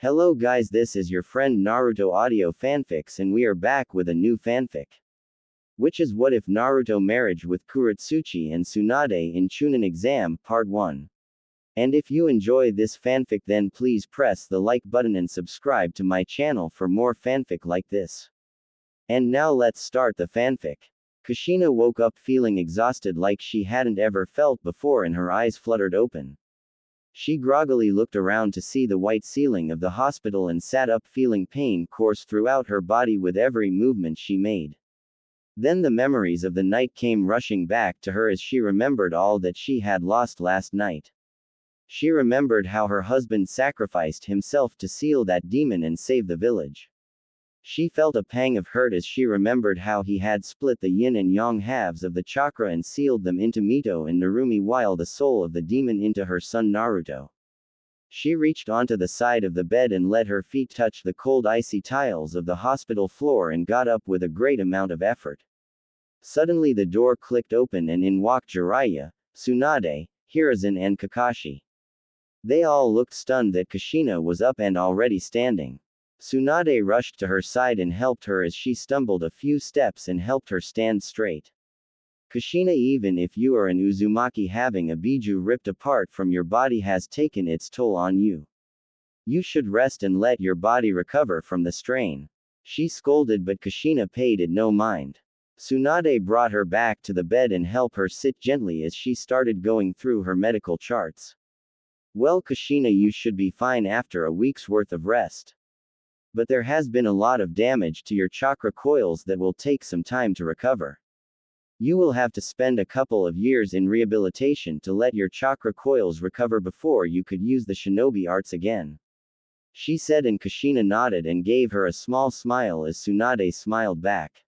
Hello guys, this is your friend Naruto Audio Fanfics and we are back with a new fanfic. Which is What If Naruto Marriage with Kurotsuchi and Tsunade in Chunin Exam, Part 1. And if you enjoy this fanfic then please press the like button and subscribe to my channel for more fanfic like this. And now let's start the fanfic. Kushina woke up feeling exhausted like she hadn't ever felt before and her eyes fluttered open. She groggily looked around to see the white ceiling of the hospital and sat up feeling pain course throughout her body with every movement she made. Then the memories of the night came rushing back to her as she remembered all that she had lost last night. She remembered how her husband sacrificed himself to seal that demon and save the village. She felt a pang of hurt as she remembered how he had split the yin and yang halves of the chakra and sealed them into Mito and Narumi while the soul of the demon into her son Naruto. She reached onto the side of the bed and let her feet touch the cold icy tiles of the hospital floor and got up with a great amount of effort. Suddenly the door clicked open and in walked Jiraiya, Tsunade, Hiruzen and Kakashi. They all looked stunned that Kushina was up and already standing. Tsunade rushed to her side and helped her as she stumbled a few steps and helped her stand straight. Kushina, even if you are an Uzumaki, having a biju ripped apart from your body has taken its toll on you. You should rest and let your body recover from the strain. She scolded but Kushina paid it no mind. Tsunade brought her back to the bed and helped her sit gently as she started going through her medical charts. Well Kushina, you should be fine after a week's worth of rest. But there has been a lot of damage to your chakra coils that will take some time to recover. You will have to spend a couple of years in rehabilitation to let your chakra coils recover before you could use the shinobi arts again. She said, and Kushina nodded and gave her a small smile as Tsunade smiled back.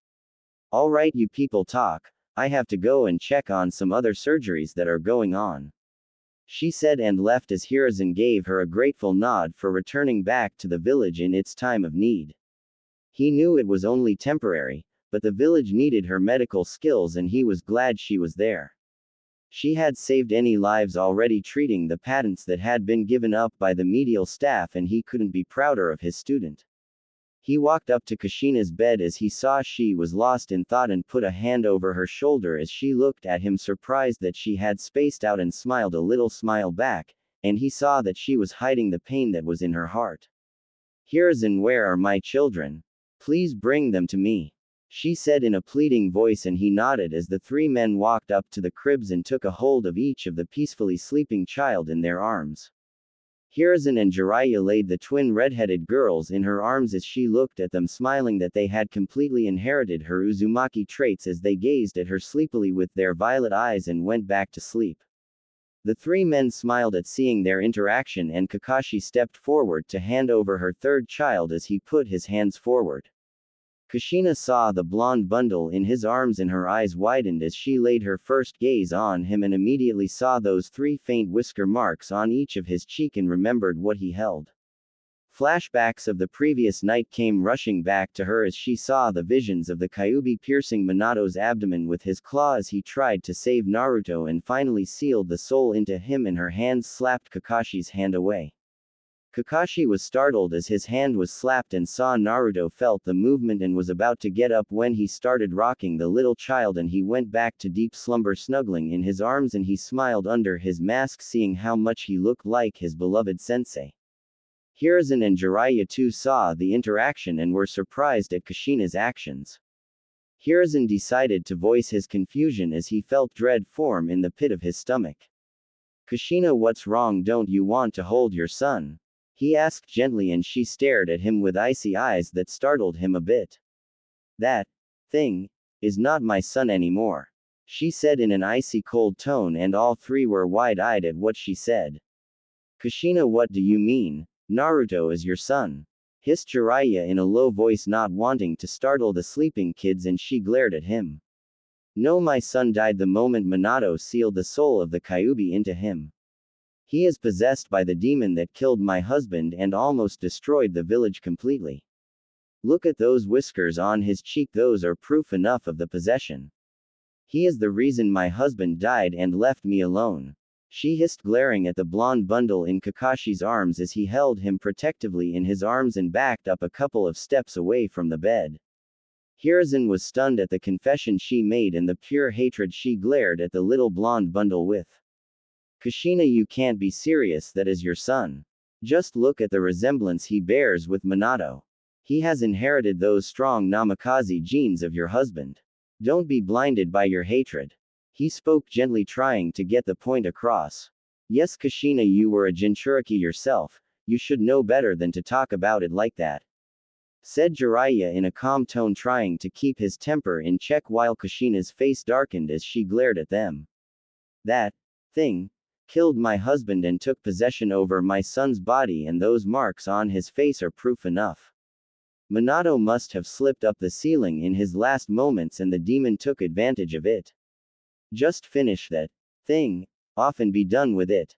Alright, you people talk, I have to go and check on some other surgeries that are going on. She said and left as Hiruzen gave her a grateful nod for returning back to the village in its time of need. He knew it was only temporary, but the village needed her medical skills and he was glad she was there. She had saved any lives already treating the patents that had been given up by the medial staff and he couldn't be prouder of his student. He walked up to Kushina's bed as he saw she was lost in thought and put a hand over her shoulder as she looked at him surprised that she had spaced out and smiled a little smile back, and he saw that she was hiding the pain that was in her heart. Hiruzen, where are my children? Please bring them to me. She said in a pleading voice and he nodded as the three men walked up to the cribs and took a hold of each of the peacefully sleeping child in their arms. Hiruzen and Jiraiya laid the twin red-headed girls in her arms as she looked at them smiling that they had completely inherited her Uzumaki traits as they gazed at her sleepily with their violet eyes and went back to sleep. The three men smiled at seeing their interaction and Kakashi stepped forward to hand over her third child as he put his hands forward. Kushina saw the blonde bundle in his arms and her eyes widened as she laid her first gaze on him and immediately saw those three faint whisker marks on each of his cheek and remembered what he held. Flashbacks of the previous night came rushing back to her as she saw the visions of the Kyuubi piercing Minato's abdomen with his claw as he tried to save Naruto and finally sealed the soul into him and her hands slapped Kakashi's hand away. Kakashi was startled as his hand was slapped and saw Naruto felt the movement and was about to get up when he started rocking the little child and he went back to deep slumber snuggling in his arms and he smiled under his mask seeing how much he looked like his beloved sensei. Hiruzen and Jiraiya too saw the interaction and were surprised at Kushina's actions. Hiruzen decided to voice his confusion as he felt dread form in the pit of his stomach. Kushina, what's wrong? Don't you want to hold your son? He asked gently and she stared at him with icy eyes that startled him a bit. That thing is not my son anymore, she said in an icy cold tone and all three were wide-eyed at what she said. Kushina, what do you mean? Naruto is your son, hissed Jiraiya in a low voice not wanting to startle the sleeping kids and she glared at him. No, my son died the moment Minato sealed the soul of the Kyuubi into him. He is possessed by the demon that killed my husband and almost destroyed the village completely. Look at those whiskers on his cheek, those are proof enough of the possession. He is the reason my husband died and left me alone. she hissed, glaring at the blonde bundle in Kakashi's arms as he held him protectively in his arms and backed up a couple of steps away from the bed. Hiruzen was stunned at the confession she made and the pure hatred she glared at the little blonde bundle with. Kushina, you can't be serious, that is your son. Just look at the resemblance he bears with Minato. He has inherited those strong Namikaze genes of your husband. Don't be blinded by your hatred. He spoke gently, trying to get the point across. Yes, Kushina, you were a Jinchuriki yourself, you should know better than to talk about it like that, said Jiraiya in a calm tone, trying to keep his temper in check while Kushina's face darkened as she glared at them. That thing killed my husband and took possession over my son's body, and those marks on his face are proof enough. Minato must have slipped up the ceiling in his last moments and the demon took advantage of it. Just finish that thing off and be done with it.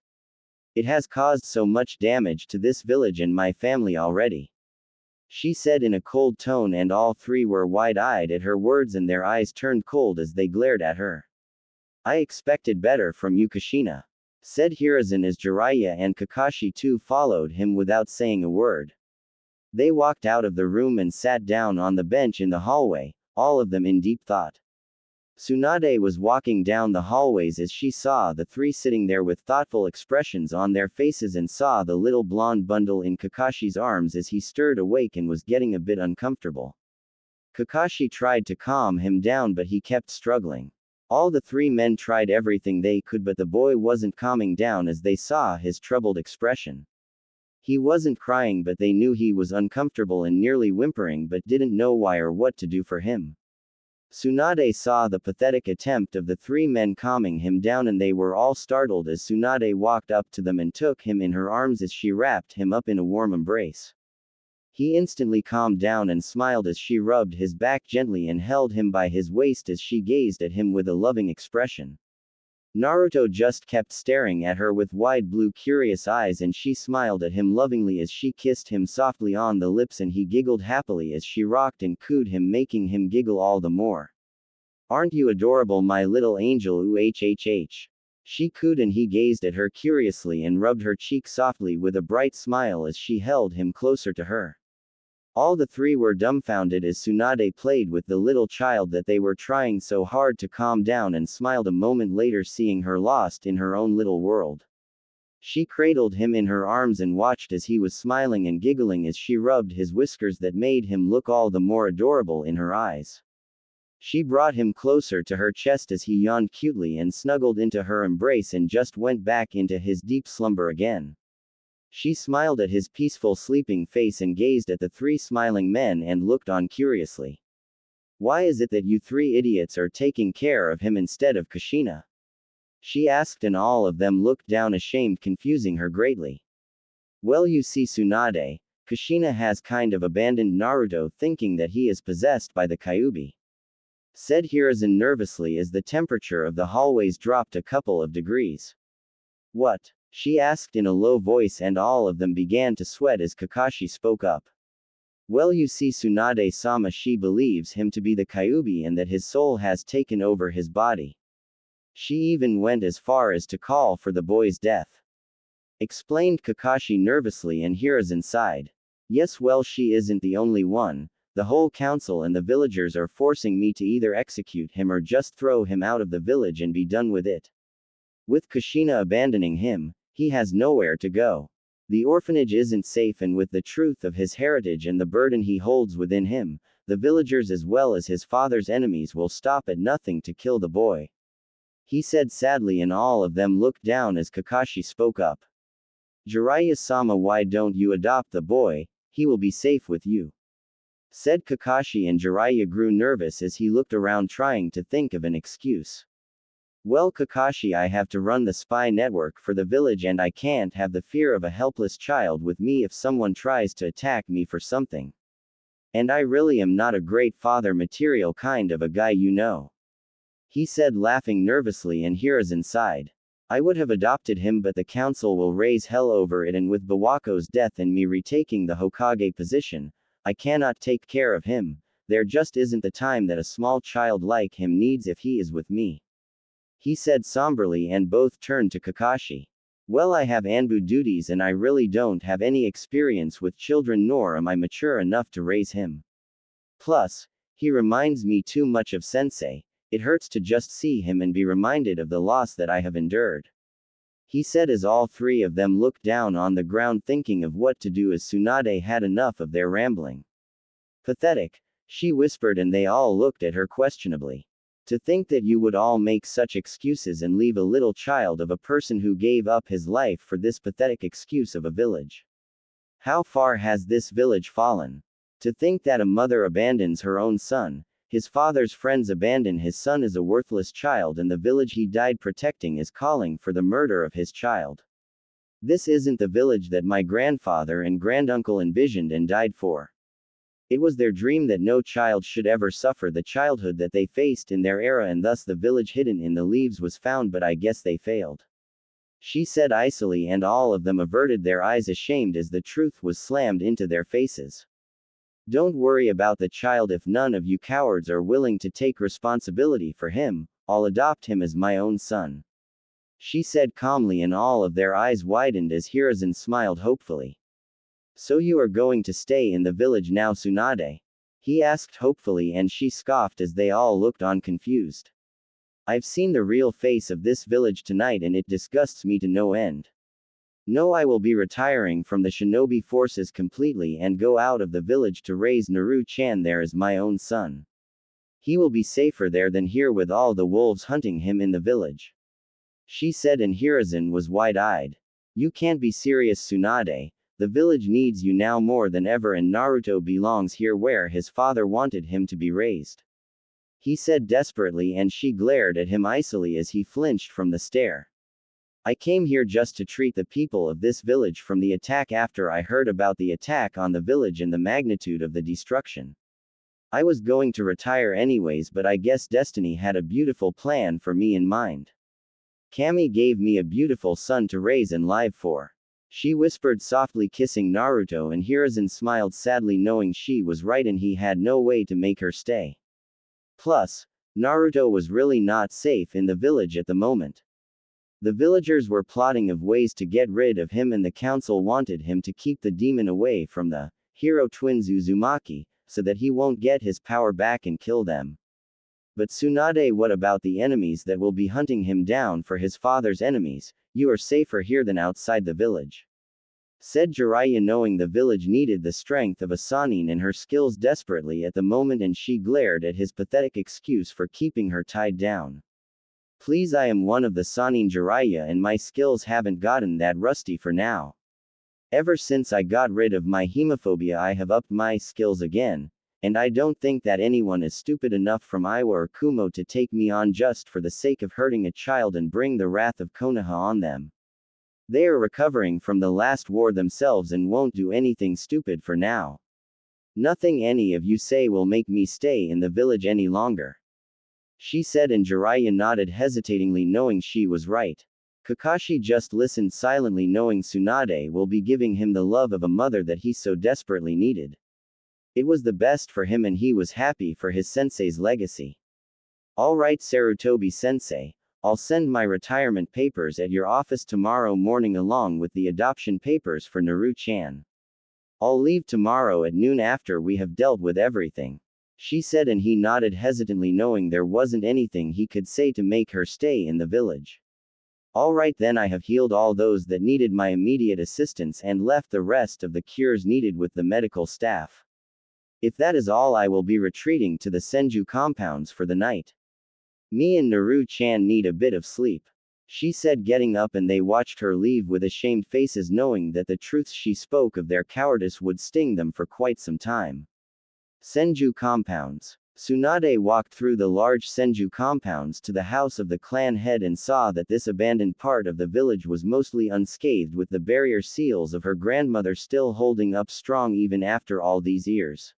It has caused so much damage to this village and my family already, she said in a cold tone, and all three were wide-eyed at her words and their eyes turned cold as they glared at her. I expected better from you, Kushina, said Hiruzen as Jiraiya and Kakashi too followed him without saying a word. They walked out of the room and sat down on the bench in the hallway, all of them in deep thought. Tsunade was walking down the hallways as she saw the three sitting there with thoughtful expressions on their faces and saw the little blonde bundle in Kakashi's arms as he stirred awake and was getting a bit uncomfortable. Kakashi tried to calm him down, but he kept struggling. All the three men tried everything they could, but the boy wasn't calming down as they saw his troubled expression. He wasn't crying, but they knew he was uncomfortable and nearly whimpering, but didn't know why or what to do for him. Tsunade saw the pathetic attempt of the three men calming him down, and they were all startled as Tsunade walked up to them and took him in her arms as she wrapped him up in a warm embrace. He instantly calmed down and smiled as she rubbed his back gently and held him by his waist as she gazed at him with a loving expression. Naruto just kept staring at her with wide blue curious eyes, and she smiled at him lovingly as she kissed him softly on the lips, and he giggled happily as she rocked and cooed him, making him giggle all the more. Aren't you adorable, my little angel? Ooh. She cooed, and he gazed at her curiously and rubbed her cheek softly with a bright smile as she held him closer to her. All the three were dumbfounded as Tsunade played with the little child that they were trying so hard to calm down, and smiled a moment later seeing her lost in her own little world. She cradled him in her arms and watched as he was smiling and giggling as she rubbed his whiskers that made him look all the more adorable in her eyes. She brought him closer to her chest as he yawned cutely and snuggled into her embrace and just went back into his deep slumber again. She smiled at his peaceful sleeping face and gazed at the three smiling men and looked on curiously. Why is it that you three idiots are taking care of him instead of Kushina? She asked, and all of them looked down ashamed, confusing her greatly. Well, you see, Tsunade, Kushina has kind of abandoned Naruto, thinking that he is possessed by the Kyuubi, said Hiruzen nervously as the temperature of the hallways dropped a couple of degrees. What? She asked in a low voice, and all of them began to sweat as Kakashi spoke up. Well, you see, Tsunade-sama, she believes him to be the Kyuubi and that his soul has taken over his body. She even went as far as to call for the boy's death, explained Kakashi nervously, and Hiruzen sighed. Yes, well, she isn't the only one. The whole council and the villagers are forcing me to either execute him or just throw him out of the village and be done with it. With Kushina abandoning him, he has nowhere to go. The orphanage isn't safe, and with the truth of his heritage and the burden he holds within him, the villagers as well as his father's enemies will stop at nothing to kill the boy, he said sadly, and all of them looked down as Kakashi spoke up. Jiraiya-sama, why don't you adopt the boy? He will be safe with you, said Kakashi, and Jiraiya grew nervous as he looked around trying to think of an excuse. Well, Kakashi, I have to run the spy network for the village, and I can't have the fear of a helpless child with me if someone tries to attack me for something. And I really am not a great father material kind of a guy, you know, he said, laughing nervously, and Hiruzen sighed. I would have adopted him, but the council will raise hell over it, and with Bawako's death and me retaking the Hokage position, I cannot take care of him. There just isn't the time that a small child like him needs if he is with me. he said somberly, and both turned to Kakashi. Well, I have Anbu duties and I really don't have any experience with children, nor am I mature enough to raise him. Plus, he reminds me too much of Sensei. It hurts to just see him and be reminded of the loss that I have endured. He said as all three of them looked down on the ground thinking of what to do as Tsunade had enough of their rambling. Pathetic, she whispered, and they all looked at her questionably. To think that you would all make such excuses and leave a little child of a person who gave up his life for this pathetic excuse of a village. How far has this village fallen? To think that a mother abandons her own son, his father's friends abandon his son as a worthless child, and the village he died protecting is calling for the murder of his child. This isn't the village that my grandfather and granduncle envisioned and died for. It was their dream that no child should ever suffer the childhood that they faced in their era, and thus the village hidden in the leaves was found, but I guess they failed. She said icily, and all of them averted their eyes ashamed as the truth was slammed into their faces. Don't worry about the child. If none of you cowards are willing to take responsibility for him, I'll adopt him as my own son. She said calmly, and all of their eyes widened as Hiruzen smiled hopefully. So you are going to stay in the village now, Tsunade? He asked hopefully, and she scoffed as they all looked on confused. I've seen the real face of this village tonight and it disgusts me to no end. No, I will be retiring from the shinobi forces completely and go out of the village to raise Naru-chan there as my own son. He will be safer there than here with all the wolves hunting him in the village. She said, and Hiruzen was wide-eyed. You can't be serious, Tsunade. The village needs you now more than ever, and Naruto belongs here where his father wanted him to be raised. He said desperately, and she glared at him icily as he flinched from the stare. I came here just to treat the people of this village from the attack after I heard about the attack on the village and the magnitude of the destruction. I was going to retire anyways, but I guess destiny had a beautiful plan for me in mind. Kami gave me a beautiful son to raise and live for. She whispered softly, kissing Naruto, and Hiruzen smiled sadly knowing she was right and he had no way to make her stay. Plus, Naruto was really not safe in the village at the moment. The villagers were plotting of ways to get rid of him, and the council wanted him to keep the demon away from the hero twins Uzumaki, so that he won't get his power back and kill them. But Tsunade, what about the enemies that will be hunting him down for his father's enemies? You are safer here than outside the village, said Jiraiya, knowing the village needed the strength of a Sannin and her skills desperately at the moment, and she glared at his pathetic excuse for keeping her tied down. Please, I am one of the Sannin, Jiraiya, and my skills haven't gotten that rusty for now. Ever since I got rid of my hemophobia I have upped my skills again, and I don't think that anyone is stupid enough from Iwa or Kumo to take me on just for the sake of hurting a child and bring the wrath of Konoha on them. They are recovering from the last war themselves and won't do anything stupid for now. Nothing any of you say will make me stay in the village any longer, she said, and Jiraiya nodded hesitatingly knowing she was right. Kakashi just listened silently knowing Tsunade will be giving him the love of a mother that he so desperately needed. It was the best for him and he was happy for his sensei's legacy. Alright, Sarutobi sensei, I'll send my retirement papers at your office tomorrow morning along with the adoption papers for Naru-chan. I'll leave tomorrow at noon after we have dealt with everything, she said, and he nodded hesitantly knowing there wasn't anything he could say to make her stay in the village. Alright then, I have healed all those that needed my immediate assistance and left the rest of the cures needed with the medical staff. If that is all, I will be retreating to the Senju compounds for the night. Me and Naru-chan need a bit of sleep, she said, getting up, and they watched her leave with ashamed faces knowing that the truths she spoke of their cowardice would sting them for quite some time. Senju compounds. Tsunade walked through the large Senju compounds to the house of the clan head and saw that this abandoned part of the village was mostly unscathed, with the barrier seals of her grandmother still holding up strong even after all these years.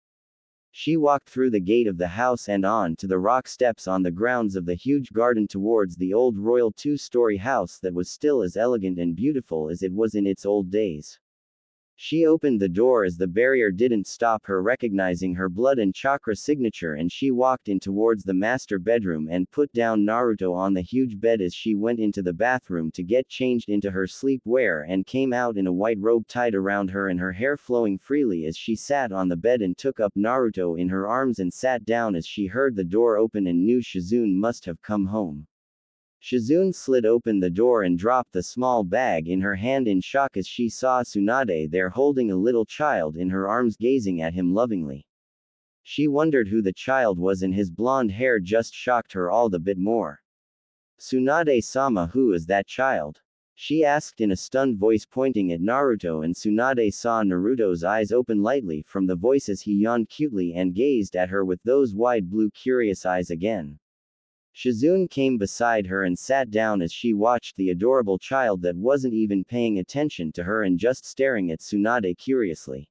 She walked through the gate of the house and on to the rock steps on the grounds of the huge garden towards the old royal two-story house that was still as elegant and beautiful as it was in its old days. She opened the door as the barrier didn't stop her recognizing her blood and chakra signature, and she walked in towards the master bedroom and put down Naruto on the huge bed as she went into the bathroom to get changed into her sleepwear and came out in a white robe tied around her and her hair flowing freely as she sat on the bed and took up Naruto in her arms and sat down as she heard the door open and knew Shizune must have come home. Shizune slid open the door and dropped the small bag in her hand in shock as she saw Tsunade there holding a little child in her arms gazing at him lovingly. She wondered who the child was and his blonde hair just shocked her all the bit more. Tsunade-sama, who is that child? She asked in a stunned voice pointing at Naruto, and Tsunade saw Naruto's eyes open lightly from the voice as he yawned cutely and gazed at her with those wide blue curious eyes again. Shizune came beside her and sat down as she watched the adorable child that wasn't even paying attention to her and just staring at Tsunade curiously.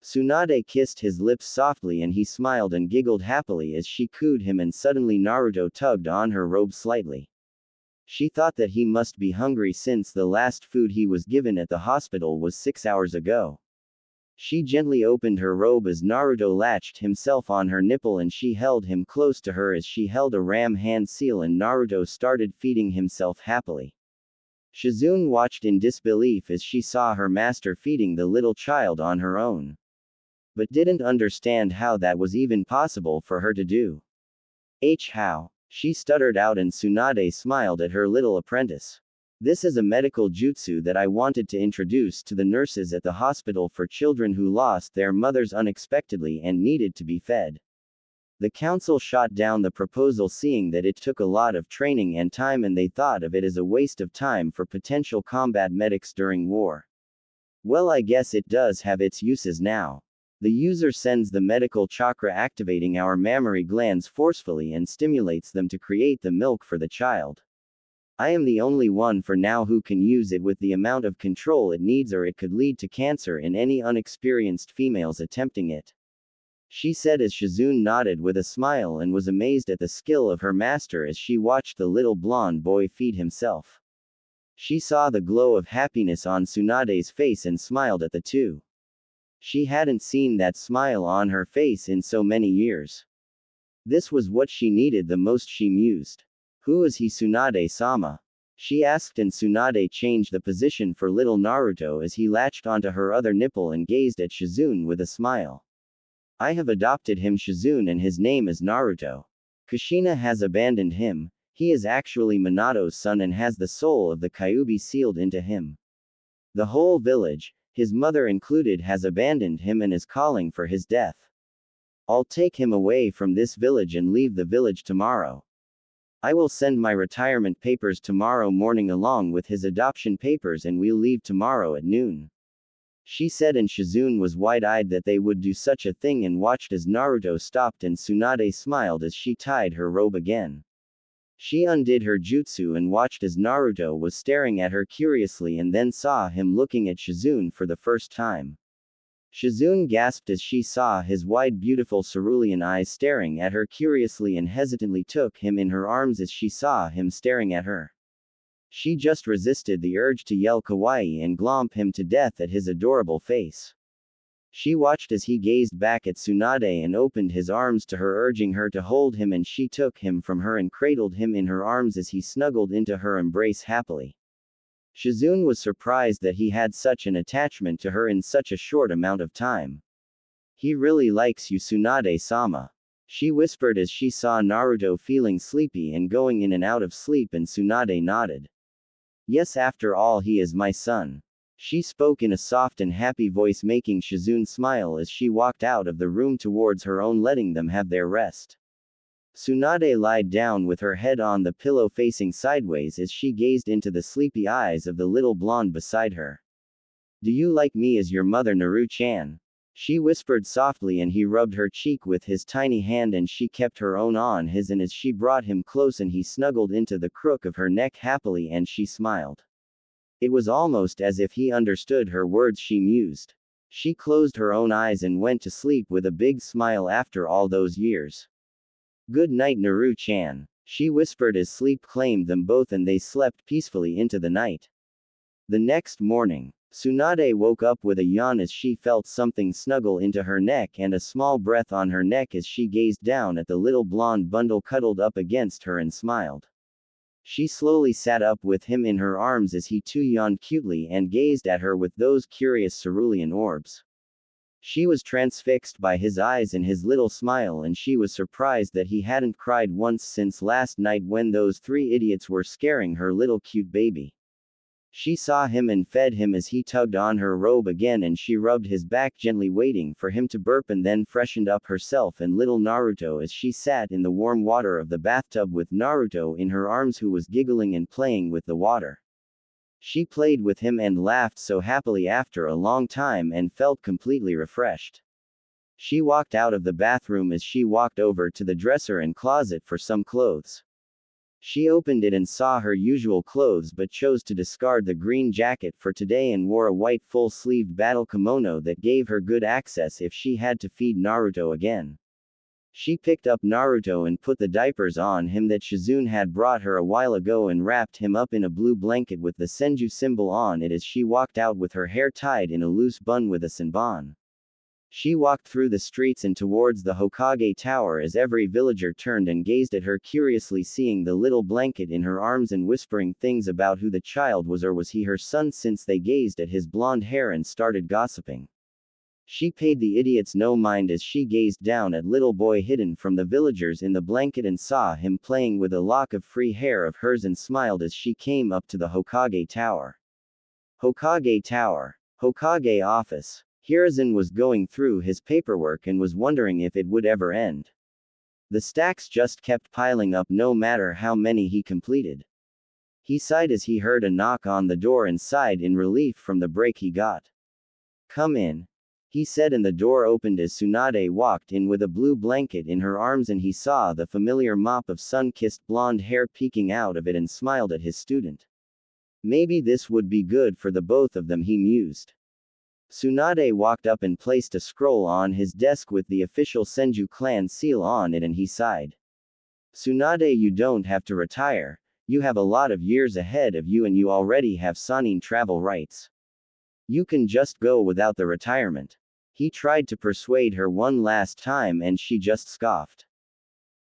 Tsunade kissed his lips softly and he smiled and giggled happily as she cooed him, and suddenly Naruto tugged on her robe slightly. She thought that he must be hungry since the last food he was given at the hospital was 6 hours ago. She gently opened her robe as Naruto latched himself on her nipple and she held him close to her as she held a ram hand seal, and Naruto started feeding himself happily. Shizune watched in disbelief as she saw her master feeding the little child on her own, but didn't understand how that was even possible for her to do. How? She stuttered out, and Tsunade smiled at her little apprentice. This is a medical jutsu that I wanted to introduce to the nurses at the hospital for children who lost their mothers unexpectedly and needed to be fed. The council shot down the proposal, seeing that it took a lot of training and time, and they thought of it as a waste of time for potential combat medics during war. Well, I guess it does have its uses now. The user sends the medical chakra, activating our mammary glands forcefully and stimulates them to create the milk for the child. I am the only one for now who can use it with the amount of control it needs, or it could lead to cancer in any unexperienced females attempting it. She said as Shizune nodded with a smile and was amazed at the skill of her master as she watched the little blonde boy feed himself. She saw the glow of happiness on Tsunade's face and smiled at the two. She hadn't seen that smile on her face in so many years. This was what she needed the most, she mused. Who is he, Tsunade-sama? She asked, and Tsunade changed the position for little Naruto as he latched onto her other nipple and gazed at Shizune with a smile. I have adopted him, Shizune, and his name is Naruto. Kushina has abandoned him. He is actually Minato's son and has the soul of the Kyuubi sealed into him. The whole village, his mother included, has abandoned him and is calling for his death. I'll take him away from this village and leave the village tomorrow. I will send my retirement papers tomorrow morning along with his adoption papers, and we'll leave tomorrow at noon. She said, and Shizune was wide-eyed that they would do such a thing and watched as Naruto stopped, and Tsunade smiled as she tied her robe again. She undid her jutsu and watched as Naruto was staring at her curiously and then saw him looking at Shizune for the first time. Shizune gasped as she saw his wide beautiful cerulean eyes staring at her curiously and hesitantly took him in her arms as she saw him staring at her. She just resisted the urge to yell kawaii and glomp him to death at his adorable face. She watched as he gazed back at Tsunade and opened his arms to her, urging her to hold him, and she took him from her and cradled him in her arms as he snuggled into her embrace happily. Shizune was surprised that he had such an attachment to her in such a short amount of time. He really likes you, Tsunade-sama. She whispered as she saw Naruto feeling sleepy and going in and out of sleep, and Tsunade nodded. Yes, after all, he is my son. She spoke in a soft and happy voice, making Shizune smile as she walked out of the room towards her own, letting them have their rest. Tsunade lied down with her head on the pillow facing sideways as she gazed into the sleepy eyes of the little blonde beside her. Do you like me as your mother, Naru-chan? She whispered softly, and he rubbed her cheek with his tiny hand and she kept her own on his, and as she brought him close and he snuggled into the crook of her neck happily and she smiled. It was almost as if he understood her words, she mused. She closed her own eyes and went to sleep with a big smile after all those years. Good night, Naru-chan, she whispered as sleep claimed them both and they slept peacefully into the night. The next morning, Tsunade woke up with a yawn as she felt something snuggle into her neck and a small breath on her neck as she gazed down at the little blonde bundle cuddled up against her and smiled. She slowly sat up with him in her arms as he too yawned cutely and gazed at her with those curious cerulean orbs. She was transfixed by his eyes and his little smile, and she was surprised that he hadn't cried once since last night when those three idiots were scaring her little cute baby. She saw him and fed him as he tugged on her robe again, and she rubbed his back gently waiting for him to burp, and then freshened up herself and little Naruto as she sat in the warm water of the bathtub with Naruto in her arms, who was giggling and playing with the water. She played with him and laughed so happily after a long time and felt completely refreshed. She walked out of the bathroom as she walked over to the dresser and closet for some clothes. She opened it and saw her usual clothes but chose to discard the green jacket for today and wore a white full-sleeved battle kimono that gave her good access if she had to feed Naruto again. She picked up Naruto and put the diapers on him that Shizune had brought her a while ago and wrapped him up in a blue blanket with the Senju symbol on it as she walked out with her hair tied in a loose bun with a sanbon. She walked through the streets and towards the Hokage Tower as every villager turned and gazed at her curiously, seeing the little blanket in her arms and whispering things about who the child was, or was he her son, since they gazed at his blonde hair and started gossiping. She paid the idiots no mind as she gazed down at little boy hidden from the villagers in the blanket and saw him playing with a lock of free hair of hers and smiled as she came up to the Hokage Tower. Hokage Tower. Hokage Office. Hiruzen was going through his paperwork and was wondering if it would ever end. The stacks just kept piling up no matter how many he completed. He sighed as he heard a knock on the door and sighed in relief from the break he got. "Come in," he said, and the door opened as Tsunade walked in with a blue blanket in her arms, and he saw the familiar mop of sun-kissed blonde hair peeking out of it and smiled at his student. Maybe this would be good for the both of them, he mused. Tsunade walked up and placed a scroll on his desk with the official Senju clan seal on it, and he sighed. "Tsunade, you don't have to retire. You have a lot of years ahead of you and you already have Sanin travel rights. You can just go without the retirement." He tried to persuade her one last time and she just scoffed.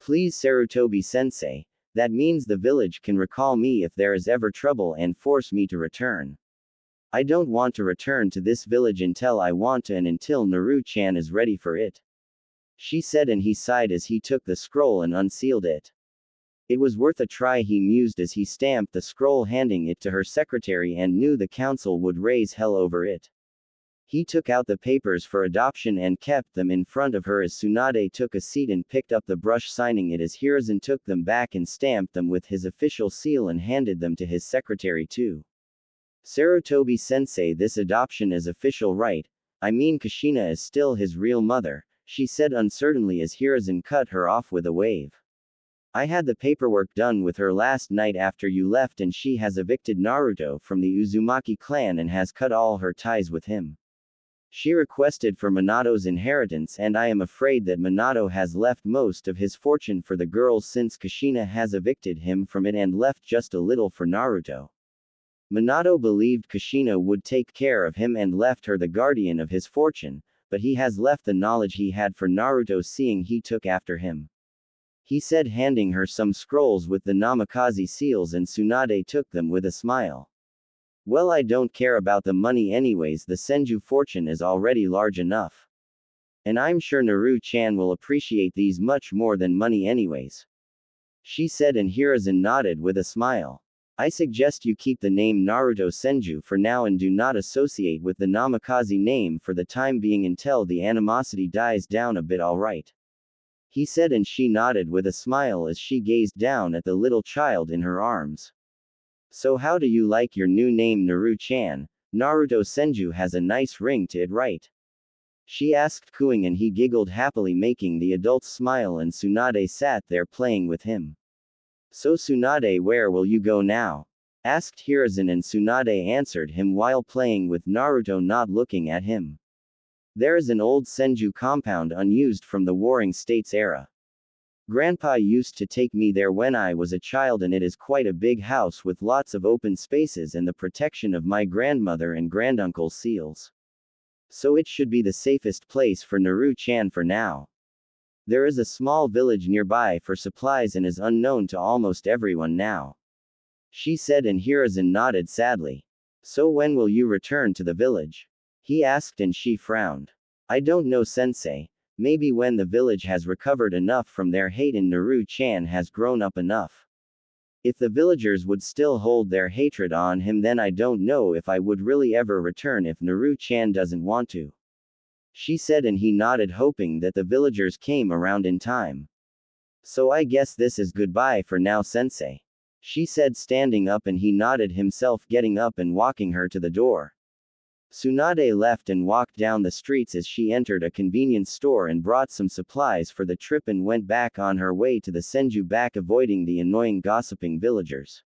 "Please, Sarutobi-sensei, that means the village can recall me if there is ever trouble and force me to return. I don't want to return to this village until I want to and until Naru-chan is ready for it," she said, and he sighed as he took the scroll and unsealed it. It was worth a try, he mused as he stamped the scroll, handing it to her secretary, and knew the council would raise hell over it. He took out the papers for adoption and kept them in front of her as Tsunade took a seat and picked up the brush, signing it as Hiruzen took them back and stamped them with his official seal and handed them to his secretary too. "Sarutobi-sensei, this adoption is official, right? I mean, Kushina is still his real mother," she said uncertainly as Hiruzen cut her off with a wave. "I had the paperwork done with her last night after you left, and she has evicted Naruto from the Uzumaki clan and has cut all her ties with him. She requested for Minato's inheritance, and I am afraid that Minato has left most of his fortune for the girls since Kushina has evicted him from it and left just a little for Naruto. Minato believed Kushina would take care of him and left her the guardian of his fortune, but he has left the knowledge he had for Naruto, seeing he took after him," he said, handing her some scrolls with the Namikaze seals, and Tsunade took them with a smile. "Well, I don't care about the money anyways, the Senju fortune is already large enough. And I'm sure Naru-chan will appreciate these much more than money anyways," she said, and Hiruzen nodded with a smile. "I suggest you keep the name Naruto Senju for now and do not associate with the Namikaze name for the time being until the animosity dies down a bit, alright?" he said, and she nodded with a smile as she gazed down at the little child in her arms. "So how do you like your new name, Naru-chan? Naruto Senju has a nice ring to it, right?" she asked, cooing, and he giggled happily, making the adults smile, and Tsunade sat there playing with him. "So Tsunade, where will you go now?" asked Hiruzen, and Tsunade answered him while playing with Naruto, not looking at him. "There is an old Senju compound unused from the Warring States era. Grandpa used to take me there when I was a child, and it is quite a big house with lots of open spaces and the protection of my grandmother and granduncle seals. So it should be the safest place for Naru-chan for now. There is a small village nearby for supplies and is unknown to almost everyone now. She said, and Hiruzen nodded sadly. So when will you return to the village? He asked, and she frowned. I don't know, sensei. Maybe when the village has recovered enough from their hate and Naru-chan has grown up enough. If the villagers would still hold their hatred on him, then I don't know if I would really ever return if Naru-chan doesn't want to. She said, and he nodded, hoping that the villagers came around in time. So I guess this is goodbye for now, sensei. She said, standing up, and he nodded himself, getting up and walking her to the door. Tsunade left and walked down the streets as she entered a convenience store and brought some supplies for the trip and went back on her way to the Senju back, avoiding the annoying gossiping villagers.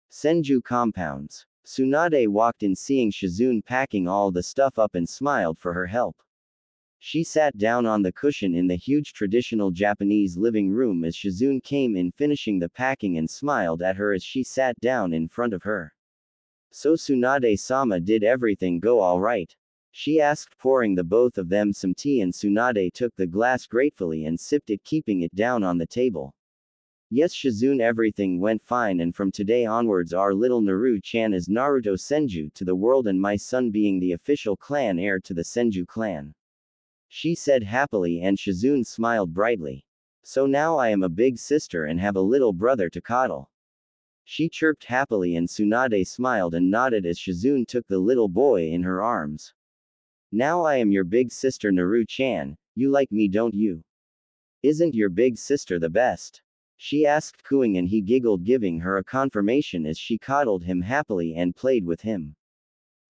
Senju compounds. Tsunade walked in, seeing Shizune packing all the stuff up, and smiled for her help. She sat down on the cushion in the huge traditional Japanese living room as Shizune came in, finishing the packing, and smiled at her as she sat down in front of her. So Tsunade-sama, did everything go all right? She asked, pouring the both of them some tea, and Tsunade took the glass gratefully and sipped it, keeping it down on the table. Yes, Shizune, everything went fine, and from today onwards our little Naru-chan is Naruto Senju to the world, and my son being the official clan heir to the Senju clan. She said happily, and Shizune smiled brightly. So now I am a big sister and have a little brother to coddle. She chirped happily, and Tsunade smiled and nodded as Shizune took the little boy in her arms. Now I am your big sister, Naru-chan. You like me, don't you? Isn't your big sister the best? She asked, cooing, and he giggled, giving her a confirmation as she coddled him happily and played with him.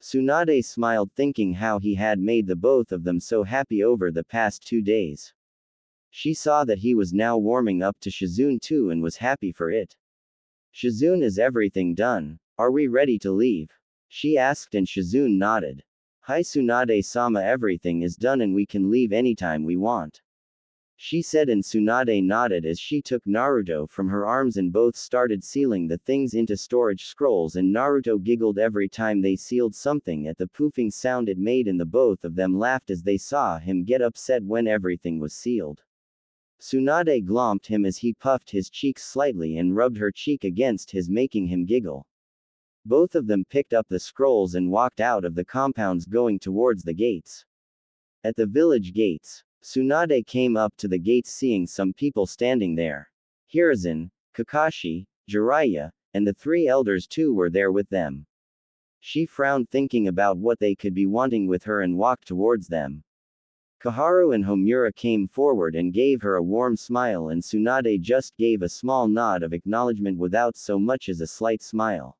Tsunade smiled, thinking how he had made the both of them so happy over the past 2 days. She saw that he was now warming up to Shizune too and was happy for it. Shizune, is everything done? Are we ready to leave? She asked, and Shizune nodded. Hi Tsunade-sama, everything is done and we can leave anytime we want. She said, and Tsunade nodded as she took Naruto from her arms and both started sealing the things into storage scrolls, and Naruto giggled every time they sealed something at the poofing sound it made, and the both of them laughed as they saw him get upset when everything was sealed. Tsunade glomped him as he puffed his cheeks slightly and rubbed her cheek against his, making him giggle. Both of them picked up the scrolls and walked out of the compounds, going towards the gates. At the village gates, Tsunade came up to the gates, seeing some people standing there. Hiruzen, Kakashi, Jiraiya, and the 3 elders too were there with them. She frowned, thinking about what they could be wanting with her, and walked towards them. Kaharu and Homura came forward and gave her a warm smile, and Tsunade just gave a small nod of acknowledgement without so much as a slight smile.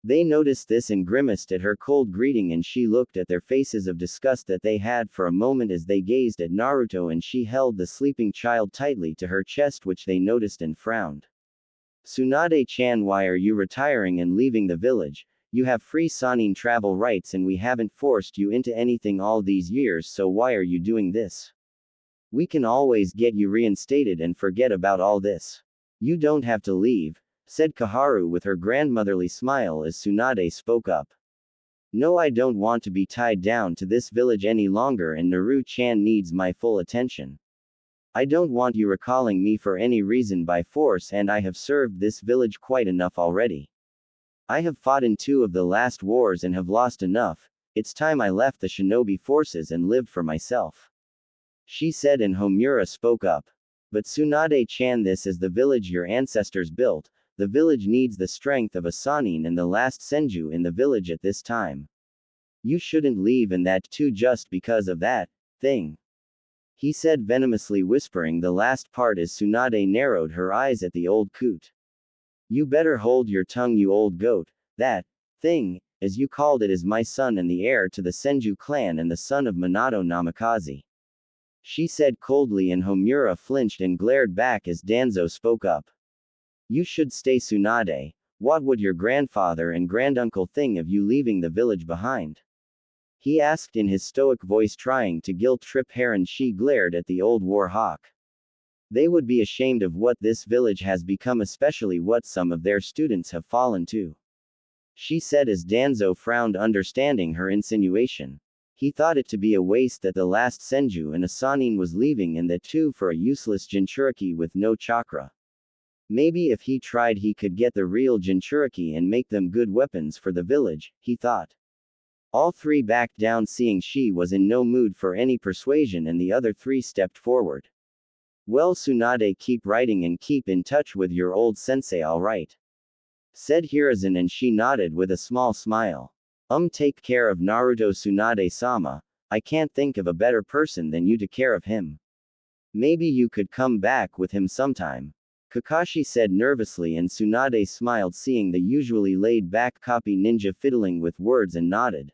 They noticed this and grimaced at her cold greeting, and she looked at their faces of disgust that they had for a moment as they gazed at Naruto, and she held the sleeping child tightly to her chest, which they noticed and frowned. Tsunade-chan, why are you retiring and leaving the village? You have free Sannin travel rights and we haven't forced you into anything all these years, so why are you doing this? We can always get you reinstated and forget about all this. You don't have to leave, said Kaharu with her grandmotherly smile as Tsunade spoke up. No, I don't want to be tied down to this village any longer, and Naru-chan needs my full attention. I don't want you recalling me for any reason by force, and I have served this village quite enough already. I have fought in 2 of the last wars and have lost enough. It's time I left the shinobi forces and lived for myself. She said, and Homura spoke up. But Tsunade-chan, this is the village your ancestors built. The village needs the strength of a Sannin and the last Senju in the village at this time. You shouldn't leave, and that too just because of that thing. He said venomously, whispering the last part as Tsunade narrowed her eyes at the old coot. You better hold your tongue, you old goat. That thing, as you called it, is my son and the heir to the Senju clan and the son of Minato Namikaze. She said coldly, and Homura flinched and glared back as Danzo spoke up. You should stay, Tsunade. What would your grandfather and granduncle think of you leaving the village behind? He asked in his stoic voice, trying to guilt-trip her, and she glared at the old war hawk. They would be ashamed of what this village has become, especially what some of their students have fallen to. She said as Danzo frowned, understanding her insinuation. He thought it to be a waste that the last Senju and Asanin was leaving, and that too for a useless Jinchuriki with no chakra. Maybe if he tried he could get the real Jinchuriki and make them good weapons for the village, he thought. All three backed down, seeing she was in no mood for any persuasion, and the other three stepped forward. Well, Tsunade, keep writing and keep in touch with your old sensei, alright? Said Hiruzen, and she nodded with a small smile. Take care of Naruto, Tsunade-sama. I can't think of a better person than you to care of him. Maybe you could come back with him sometime. Kakashi said nervously, and Tsunade smiled, seeing the usually laid-back copy ninja fiddling with words, and nodded.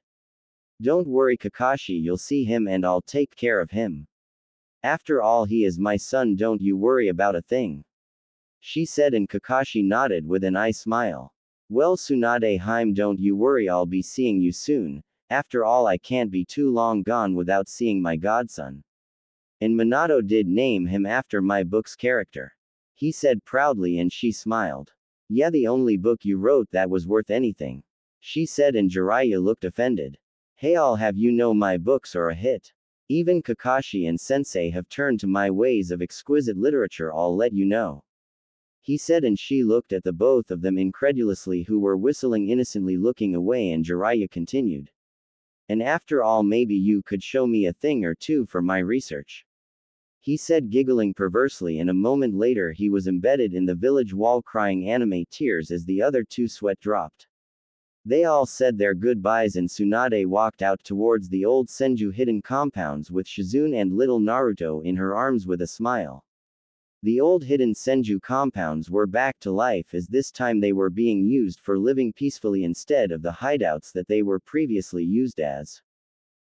Don't worry, Kakashi, you'll see him and I'll take care of him. After all, he is my son, don't you worry about a thing. She said, and Kakashi nodded with an eye smile. Well, Tsunade, don't you worry, I'll be seeing you soon. After all, I can't be too long gone without seeing my godson. And Minato did name him after my book's character. He said proudly, and she smiled. Yeah, the only book you wrote that was worth anything. She said, and Jiraiya looked offended. Hey, I'll have you know my books are a hit. Even Kakashi and Sensei have turned to my ways of exquisite literature, I'll let you know. He said, and she looked at the both of them incredulously, who were whistling innocently, looking away, and Jiraiya continued. And after all, maybe you could show me a thing or two for my research. He said, giggling perversely, and a moment later he was embedded in the village wall, crying anime tears as the other two sweat dropped. They all said their goodbyes, and Tsunade walked out towards the old Senju hidden compounds with Shizune and little Naruto in her arms with a smile. The old hidden Senju compounds were back to life, as this time they were being used for living peacefully instead of the hideouts that they were previously used as.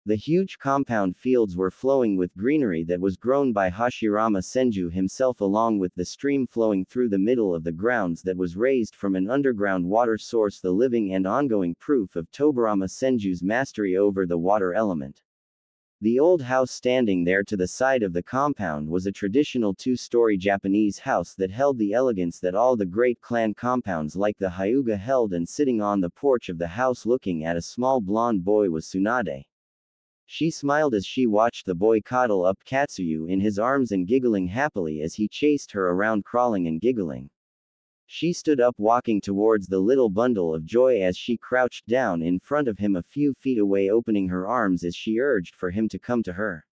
The huge compound fields were flowing with greenery that was grown by Hashirama Senju himself, along with the stream flowing through the middle of the grounds that was raised from an underground water source, the living and ongoing proof of Tobarama Senju's mastery over the water element. The old house standing there to the side of the compound was a traditional two-story Japanese house that held the elegance that all the great clan compounds like the Hyuga held, and sitting on the porch of the house looking at a small blonde boy was Tsunade. She smiled as she watched the boy cuddle up Katsuyu in his arms and giggling happily as he chased her around, crawling and giggling. She stood up, walking towards the little bundle of joy as she crouched down in front of him a few feet away, opening her arms as she urged for him to come to her.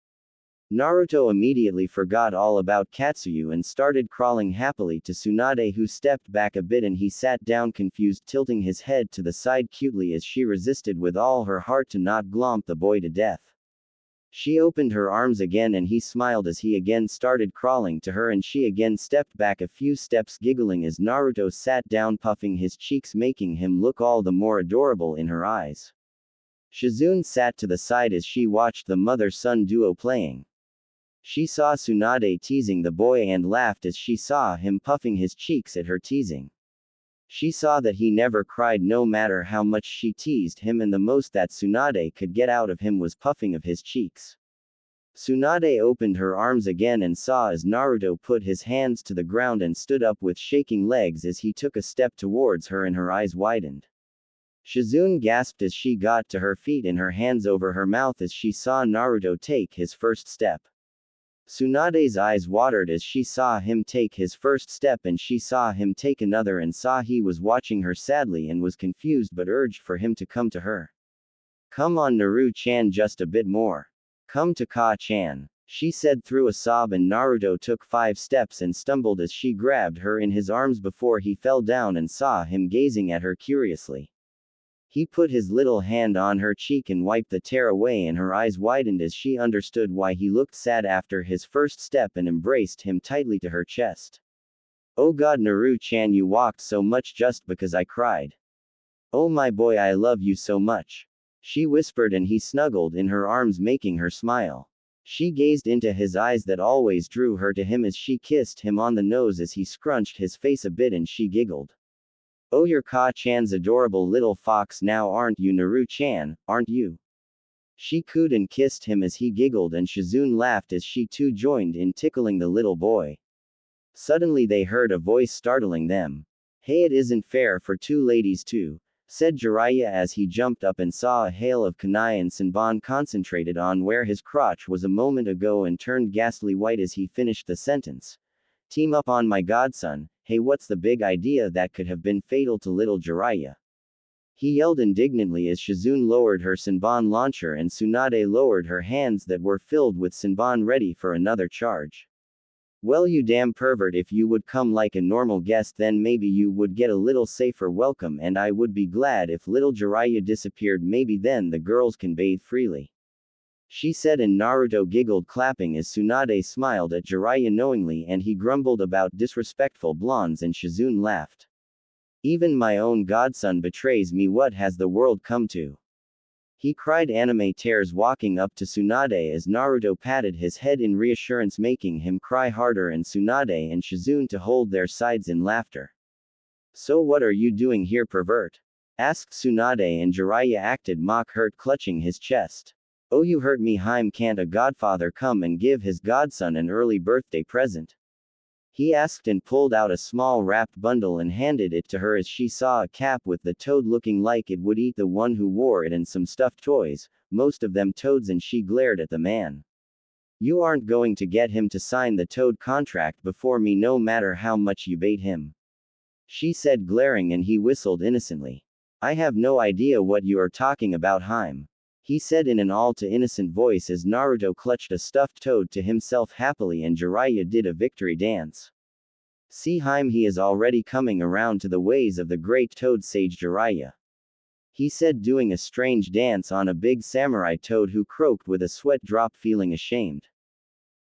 Naruto immediately forgot all about Katsuyu and started crawling happily to Tsunade, who stepped back a bit, and he sat down confused, tilting his head to the side cutely as she resisted with all her heart to not glomp the boy to death. She opened her arms again, and he smiled as he again started crawling to her, and she again stepped back a few steps, giggling as Naruto sat down, puffing his cheeks, making him look all the more adorable in her eyes. Shizune sat to the side as she watched the mother-son duo playing. She saw Tsunade teasing the boy and laughed as she saw him puffing his cheeks at her teasing. She saw that he never cried no matter how much she teased him, and the most that Tsunade could get out of him was puffing of his cheeks. Tsunade opened her arms again and saw as Naruto put his hands to the ground and stood up with shaking legs as he took a step towards her, and her eyes widened. Shizune gasped as she got to her feet and her hands over her mouth as she saw Naruto take his first step. Tsunade's eyes watered as she saw him take his first step, and she saw him take another and saw he was watching her sadly and was confused, but urged for him to come to her. Come on, Naru-chan, just a bit more. Come to Ka-chan, she said through a sob, and Naruto took 5 steps and stumbled as she grabbed her in his arms before he fell down and saw him gazing at her curiously. He put his little hand on her cheek and wiped the tear away, and her eyes widened as she understood why he looked sad after his first step and embraced him tightly to her chest. Oh God, Naru-chan, you walked so much just because I cried. Oh my boy, I love you so much. She whispered, and he snuggled in her arms, making her smile. She gazed into his eyes that always drew her to him as she kissed him on the nose as he scrunched his face a bit, and she giggled. Oh, you're Ka-chan's adorable little fox now, aren't you, Naru-chan, aren't you? She cooed and kissed him as he giggled, and Shizune laughed as she too joined in tickling the little boy. Suddenly they heard a voice startling them. "Hey, it isn't fair for two ladies too," said Jiraiya as he jumped up and saw a hail of kunai and senbon concentrated on where his crotch was a moment ago and turned ghastly white as he finished the sentence. "Team up on my godson, hey, what's the big idea that could have been fatal to little Jiraiya?" He yelled indignantly as Shizune lowered her senbon launcher and Tsunade lowered her hands that were filled with senbon ready for another charge. "Well, you damn pervert, if you would come like a normal guest then maybe you would get a little safer welcome and I would be glad if little Jiraiya disappeared, maybe then the girls can bathe freely," she said, and Naruto giggled, clapping as Tsunade smiled at Jiraiya knowingly and he grumbled about disrespectful blondes and Shizune laughed. "Even my own godson betrays me, what has the world come to?" he cried, anime tears, walking up to Tsunade as Naruto patted his head in reassurance, making him cry harder and Tsunade and Shizune to hold their sides in laughter. "So what are you doing here, pervert?" asked Tsunade, and Jiraiya acted mock hurt, clutching his chest. "Oh, you hurt me, Haim. Can't a godfather come and give his godson an early birthday present?" he asked, and pulled out a small wrapped bundle and handed it to her as she saw a cap with the toad looking like it would eat the one who wore it and some stuffed toys, most of them toads, and she glared at the man. "You aren't going to get him to sign the toad contract before me no matter how much you bait him," she said, glaring, and he whistled innocently. "I have no idea what you are talking about, Haim," he said in an all-too-innocent voice as Naruto clutched a stuffed toad to himself happily and Jiraiya did a victory dance. "See, Haim, he is already coming around to the ways of the great toad sage Jiraiya," he said, doing a strange dance on a big samurai toad who croaked with a sweat drop, feeling ashamed.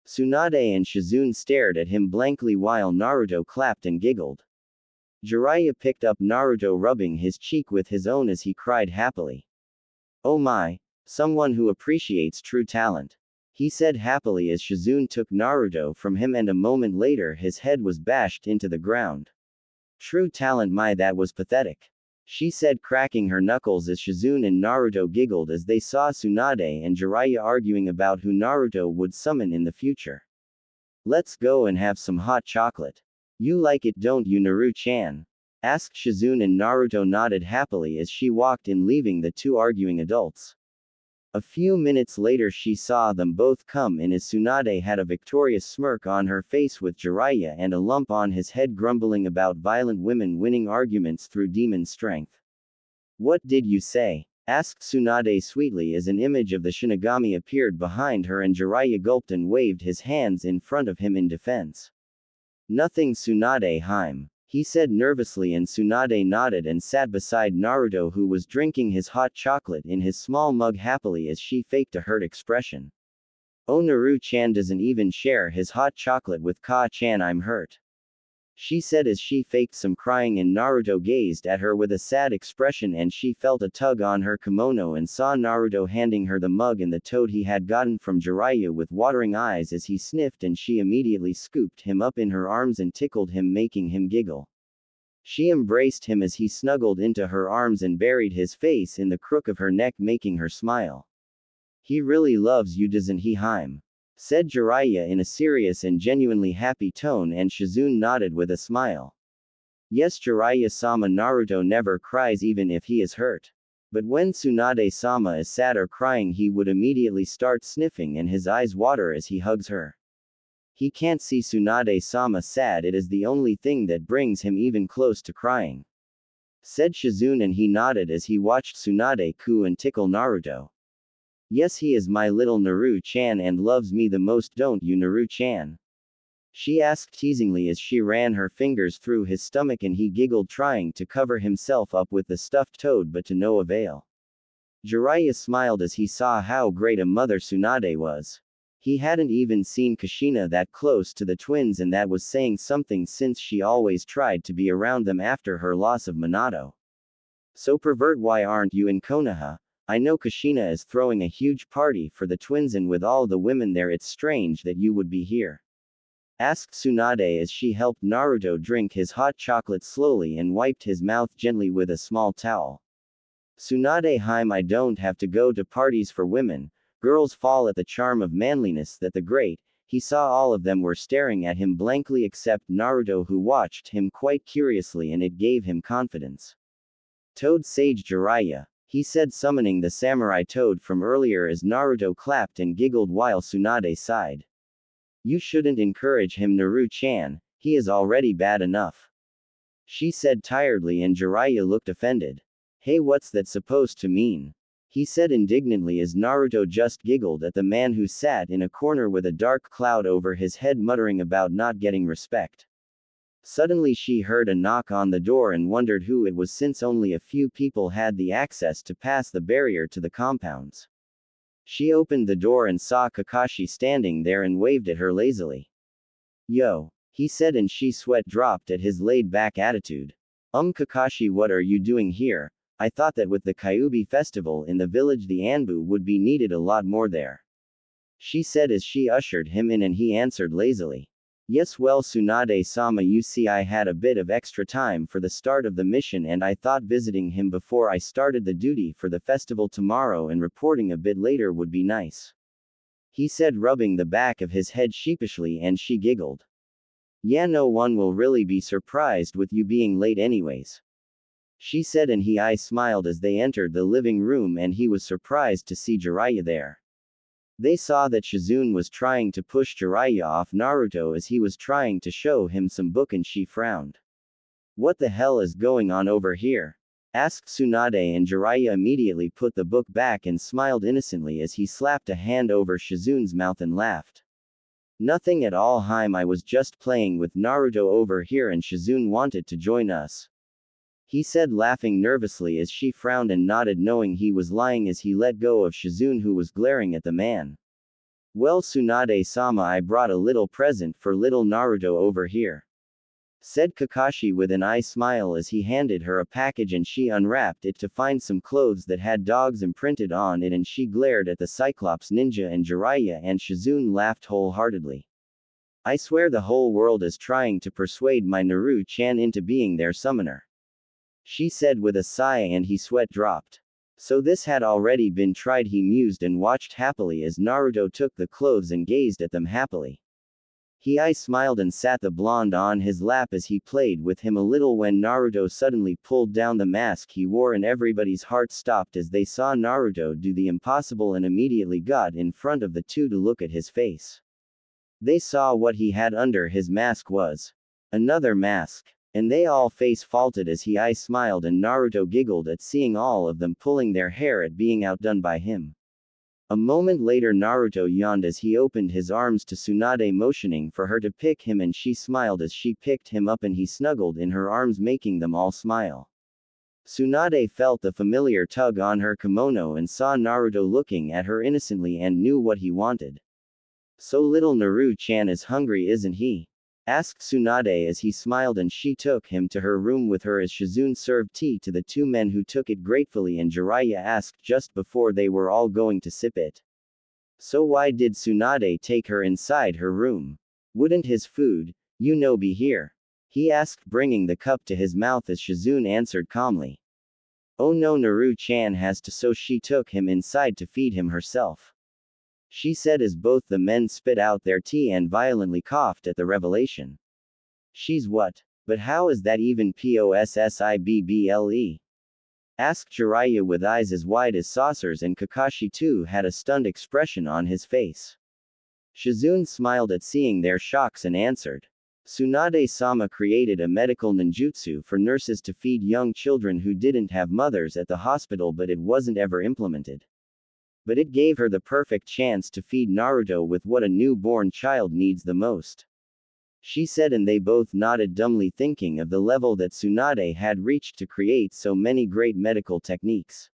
Tsunade and Shizune stared at him blankly while Naruto clapped and giggled. Jiraiya picked up Naruto, rubbing his cheek with his own as he cried happily. "Oh my! Someone who appreciates true talent," he said happily as Shizune took Naruto from him, and a moment later his head was bashed into the ground. "True talent, my, that was pathetic," she said, cracking her knuckles as Shizune and Naruto giggled as they saw Tsunade and Jiraiya arguing about who Naruto would summon in the future. "Let's go and have some hot chocolate. You like it, don't you, Naru-chan?" asked Shizune, and Naruto nodded happily as she walked in, leaving the two arguing adults. A few minutes later she saw them both come in as Tsunade had a victorious smirk on her face with Jiraiya and a lump on his head, grumbling about violent women winning arguments through demon strength. "What did you say?" asked Tsunade sweetly as an image of the Shinigami appeared behind her, and Jiraiya gulped and waved his hands in front of him in defense. "Nothing, Tsunade Haim," he said nervously, and Tsunade nodded and sat beside Naruto, who was drinking his hot chocolate in his small mug happily as she faked a hurt expression. "Oh, Naru-chan doesn't even share his hot chocolate with Ka-chan, I'm hurt," she said as she faked some crying, and Naruto gazed at her with a sad expression and she felt a tug on her kimono and saw Naruto handing her the mug and the toad he had gotten from Jiraiya with watering eyes as he sniffed, and she immediately scooped him up in her arms and tickled him, making him giggle. She embraced him as he snuggled into her arms and buried his face in the crook of her neck, making her smile. "He really loves you, doesn't he, Haim?" said Jiraiya in a serious and genuinely happy tone, and Shizune nodded with a smile. "Yes, Jiraiya-sama, Naruto never cries even if he is hurt. But when Tsunade-sama is sad or crying he would immediately start sniffing and his eyes water as he hugs her. He can't see Tsunade-sama sad, it is the only thing that brings him even close to crying," said Shizune, and he nodded as he watched Tsunade coo and tickle Naruto. "Yes, he is my little Naru-chan and loves me the most, don't you, Naru-chan?" she asked teasingly as she ran her fingers through his stomach, and he giggled, trying to cover himself up with the stuffed toad but to no avail. Jiraiya smiled as he saw how great a mother Tsunade was. He hadn't even seen Kushina that close to the twins, and that was saying something since she always tried to be around them after her loss of Minato. "So, pervert, why aren't you in Konoha? I know Kushina is throwing a huge party for the twins, and with all the women there it's strange that you would be here," asked Tsunade as she helped Naruto drink his hot chocolate slowly and wiped his mouth gently with a small towel. "Tsunade Haim, I don't have to go to parties for women, girls fall at the charm of manliness that the great, he saw all of them were staring at him blankly except Naruto, who watched him quite curiously, and it gave him confidence. Toad Sage Jiraiya, he said, summoning the samurai toad from earlier as Naruto clapped and giggled while Tsunade sighed. You shouldn't encourage him, Naru-chan, he is already bad enough. She said tiredly, and Jiraiya looked offended. Hey, what's that supposed to mean? He said indignantly as Naruto just giggled at the man who sat in a corner with a dark cloud over his head muttering about not getting respect. Suddenly she heard a knock on the door and wondered who it was, since only a few people had the access to pass the barrier to the compounds. She opened the door and saw Kakashi standing there and waved at her lazily. Yo, he said, and she sweat dropped at his laid-back attitude. Kakashi, what are you doing here? I thought that with the Kyuubi festival in the village the Anbu would be needed a lot more there. She said as she ushered him in, and he answered lazily. Yes, well, Tsunade-sama, you see, I had a bit of extra time for the start of the mission, and I thought visiting him before I started the duty for the festival tomorrow and reporting a bit later would be nice. He said, rubbing the back of his head sheepishly, and she giggled. Yeah, no one will really be surprised with you being late anyways. She said, and he smiled as they entered the living room, and he was surprised to see Jiraiya there. They saw that Shizune was trying to push Jiraiya off Naruto as he was trying to show him some book, and she frowned. What the hell is going on over here? Asked Tsunade, and Jiraiya immediately put the book back and smiled innocently as he slapped a hand over Shizune's mouth and laughed. Nothing at all, Haim, I was just playing with Naruto over here and Shizune wanted to join us. He said, laughing nervously as she frowned and nodded, knowing he was lying as he let go of Shizune, who was glaring at the man. Well, Tsunade-sama, I brought a little present for little Naruto over here, said Kakashi with an smile as he handed her a package, and she unwrapped it to find some clothes that had dogs imprinted on it, and she glared at the Cyclops ninja and Jiraiya, and Shizune laughed wholeheartedly. I swear the whole world is trying to persuade my Naru-chan into being their summoner, she said with a sigh, and he sweat dropped. So this had already been tried, he mused, and watched happily as Naruto took the clothes and gazed at them happily. He smiled and sat the blonde on his lap as he played with him a little when Naruto suddenly pulled down the mask he wore, and everybody's heart stopped as they saw Naruto do the impossible and immediately got in front of the two to look at his face. They saw what he had under his mask was another mask. And they all face faulted as he smiled, and Naruto giggled at seeing all of them pulling their hair at being outdone by him. A moment later Naruto yawned as he opened his arms to Tsunade, motioning for her to pick him, and she smiled as she picked him up and he snuggled in her arms, making them all smile. Tsunade felt the familiar tug on her kimono and saw Naruto looking at her innocently and knew what he wanted. So little Naru-chan is hungry, isn't he? Asked Tsunade as he smiled, and she took him to her room with her as Shizune served tea to the two men, who took it gratefully, and Jiraiya asked just before they were all going to sip it. So why did Tsunade take her inside her room? Wouldn't his food, be here? He asked, bringing the cup to his mouth as Shizune answered calmly. Oh no, Naru-chan has to, so she took him inside to feed him herself, she said as both the men spit out their tea and violently coughed at the revelation. She's what? But how is that even possible? Asked Jiraiya with eyes as wide as saucers, and Kakashi too had a stunned expression on his face. Shizune smiled at seeing their shocks and answered. Tsunade-sama created a medical ninjutsu for nurses to feed young children who didn't have mothers at the hospital, but it wasn't ever implemented. But it gave her the perfect chance to feed Naruto with what a newborn child needs the most, she said, and they both nodded, dumbly thinking of the level that Tsunade had reached to create so many great medical techniques.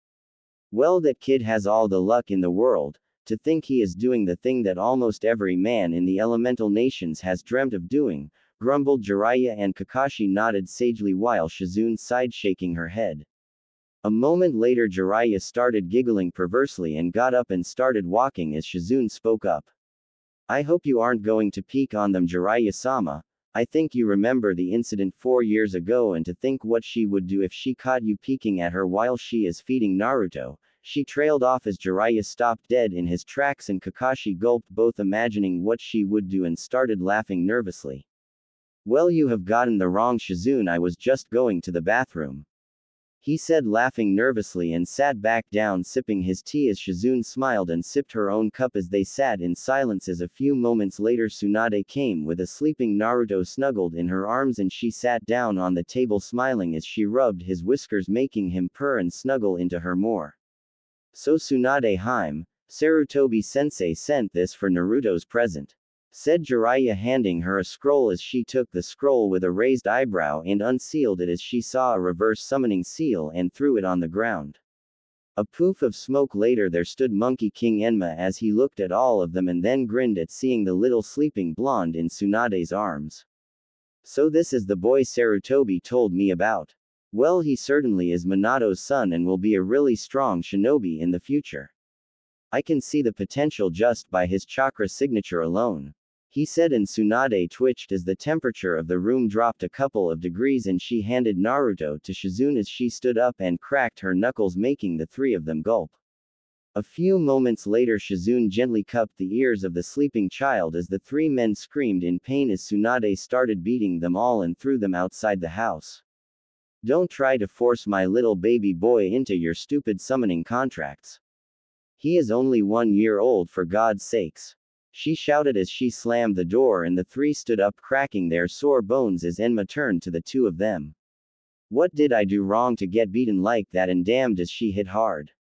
Well, that kid has all the luck in the world. To think he is doing the thing that almost every man in the elemental nations has dreamt of doing, grumbled Jiraiya, and Kakashi nodded sagely while Shizune sighed, shaking her head. A moment later Jiraiya started giggling perversely and got up and started walking as Shizune spoke up. I hope you aren't going to peek on them, Jiraiya-sama. I think you remember the incident 4 years ago, and to think what she would do if she caught you peeking at her while she is feeding Naruto. She trailed off as Jiraiya stopped dead in his tracks and Kakashi gulped, both imagining what she would do, and started laughing nervously. Well, you have gotten the wrong Shizune, I was just going to the bathroom, he said, laughing nervously, and sat back down sipping his tea as Shizune smiled and sipped her own cup as they sat in silence. As a few moments later Tsunade came with a sleeping Naruto snuggled in her arms, and she sat down on the table smiling as she rubbed his whiskers, making him purr and snuggle into her more. So Tsunade Haim, Sarutobi sensei sent this for Naruto's present, said Jiraiya, handing her a scroll as she took the scroll with a raised eyebrow and unsealed it as she saw a reverse summoning seal and threw it on the ground. A poof of smoke later there stood Monkey King Enma as he looked at all of them and then grinned at seeing the little sleeping blonde in Tsunade's arms. So this is the boy Sarutobi told me about. Well, he certainly is Minato's son and will be a really strong shinobi in the future. I can see the potential just by his chakra signature alone, he said, and Tsunade twitched as the temperature of the room dropped a couple of degrees and she handed Naruto to Shizune as she stood up and cracked her knuckles, making the three of them gulp. A few moments later Shizune gently cupped the ears of the sleeping child as the three men screamed in pain as Tsunade started beating them all and threw them outside the house. Don't try to force my little baby boy into your stupid summoning contracts. He is only 1 year old, for God's sakes, she shouted as she slammed the door, and the three stood up cracking their sore bones as Enma turned to the two of them. What did I do wrong to get beaten like that, and damned as she hit hard?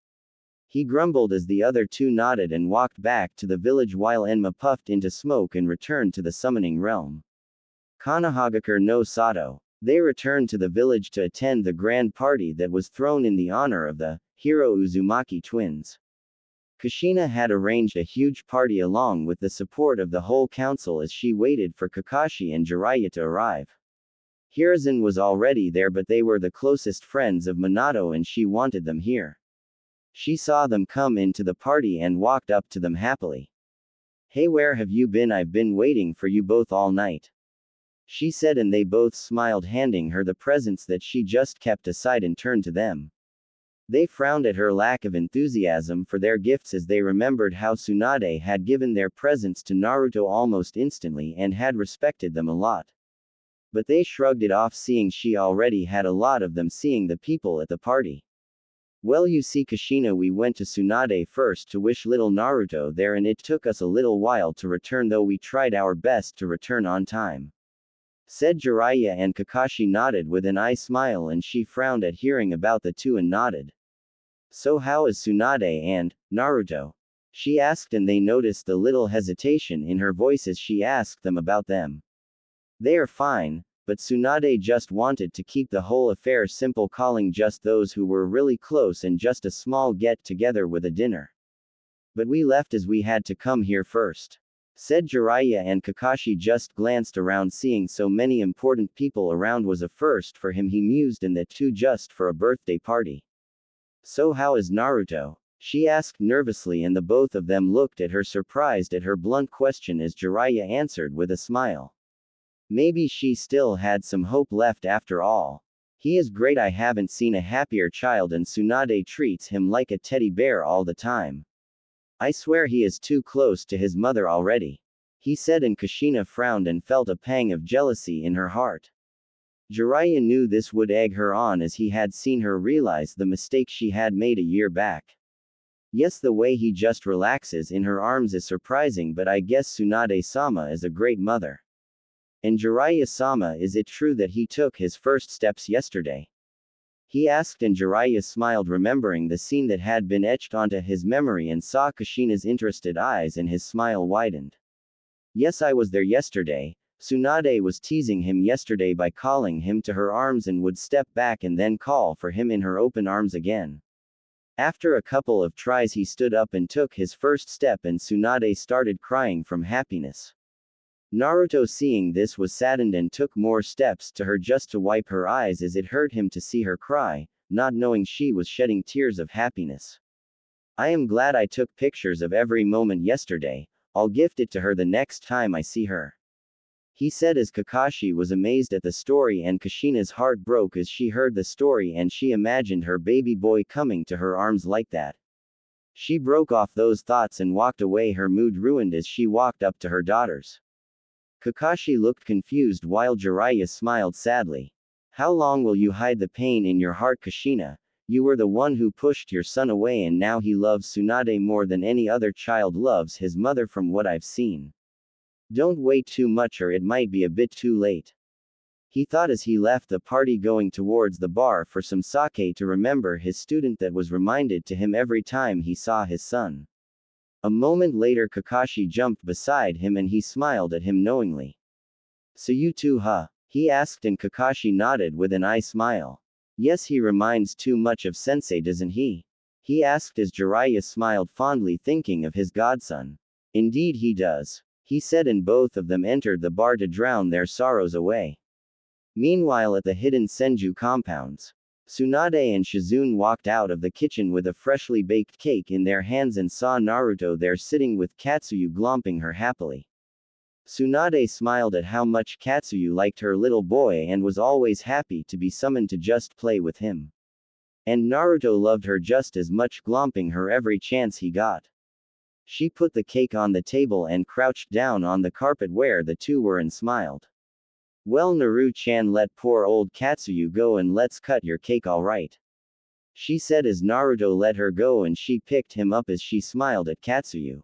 He grumbled as the other two nodded and walked back to the village while Enma puffed into smoke and returned to the summoning realm. Konohagakure no Sato. They returned to the village to attend the grand party that was thrown in the honor of the Hiro Uzumaki twins. Kushina had arranged a huge party along with the support of the whole council as she waited for Kakashi and Jiraiya to arrive. Hiruzen was already there, but they were the closest friends of Minato and she wanted them here. She saw them come into the party and walked up to them happily. Hey, where have you been? I've been waiting for you both all night, she said, and they both smiled, handing her the presents that she just kept aside and turned to them. They frowned at her lack of enthusiasm for their gifts as they remembered how Tsunade had given their presents to Naruto almost instantly and had respected them a lot. But they shrugged it off, seeing she already had a lot of them, seeing the people at the party. Well, you see, Kushina, we went to Tsunade first to wish little Naruto there, and it took us a little while to return, though we tried our best to return on time, said Jiraiya, and Kakashi nodded with an eye smile and she frowned at hearing about the two and nodded. So how is Tsunade and Naruto? She asked, and they noticed the little hesitation in her voice as she asked them about them. They are fine, but Tsunade just wanted to keep the whole affair simple, calling just those who were really close and just a small get-together with a dinner. But we left as we had to come here first, said Jiraiya, and Kakashi just glanced around, seeing so many important people around was a first for him, he mused, and that too just for a birthday party. So how is Naruto? She asked nervously, and the both of them looked at her, surprised at her blunt question, as Jiraiya answered with a smile. Maybe she still had some hope left after all. He is great, I haven't seen a happier child, and Tsunade treats him like a teddy bear all the time. I swear he is too close to his mother already, he said, and Kushina frowned and felt a pang of jealousy in her heart. Jiraiya knew this would egg her on as he had seen her realize the mistake she had made a year back. Yes, the way he just relaxes in her arms is surprising, but I guess Tsunade-sama is a great mother. And Jiraiya-sama, is it true that he took his first steps yesterday? He asked, and Jiraiya smiled, remembering the scene that had been etched onto his memory, and saw Kushina's interested eyes, and his smile widened. Yes, I was there yesterday. Tsunade was teasing him yesterday by calling him to her arms and would step back and then call for him in her open arms again. After a couple of tries he stood up and took his first step, and Tsunade started crying from happiness. Naruto, seeing this, was saddened and took more steps to her just to wipe her eyes as it hurt him to see her cry, not knowing she was shedding tears of happiness. I am glad I took pictures of every moment yesterday. I'll gift it to her the next time I see her, he said, as Kakashi was amazed at the story, and Kushina's heart broke as she heard the story and she imagined her baby boy coming to her arms like that. She broke off those thoughts and walked away, her mood ruined as she walked up to her daughters. Kakashi looked confused while Jiraiya smiled sadly. How long will you hide the pain in your heart, Kushina? You were the one who pushed your son away and now he loves Tsunade more than any other child loves his mother from what I've seen. Don't wait too much or it might be a bit too late. He thought as he left the party going towards the bar for some sake to remember his student that was reminded to him every time he saw his son. A moment later Kakashi jumped beside him and he smiled at him knowingly. So you too, huh? He asked and Kakashi nodded with an eye smile. Yes, he reminds too much of sensei, doesn't he? He asked as Jiraiya smiled fondly thinking of his godson. Indeed he does, he said, and both of them entered the bar to drown their sorrows away. Meanwhile at the hidden Senju compounds, Tsunade and Shizune walked out of the kitchen with a freshly baked cake in their hands and saw Naruto there sitting with Katsuyu glomping her happily. Tsunade smiled at how much Katsuyu liked her little boy and was always happy to be summoned to just play with him. And Naruto loved her just as much, glomping her every chance he got. She put the cake on the table and crouched down on the carpet where the two were and smiled. Well, Naru-chan, let poor old Katsuyu go and let's cut your cake, alright? She said as Naruto let her go and she picked him up as she smiled at Katsuyu.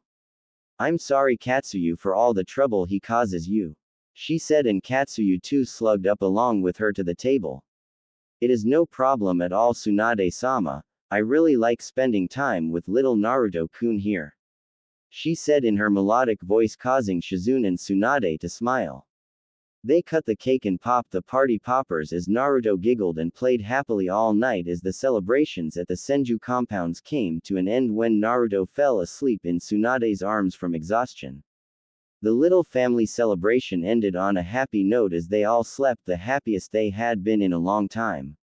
I'm sorry Katsuyu for all the trouble he causes you. She said and Katsuyu too slugged up along with her to the table. It is no problem at all, Tsunade-sama, I really like spending time with little Naruto-kun here. She said in her melodic voice, causing Shizune and Tsunade to smile. They cut the cake and popped the party poppers as Naruto giggled and played happily all night as the celebrations at the Senju compounds came to an end when Naruto fell asleep in Tsunade's arms from exhaustion. The little family celebration ended on a happy note as they all slept the happiest they had been in a long time.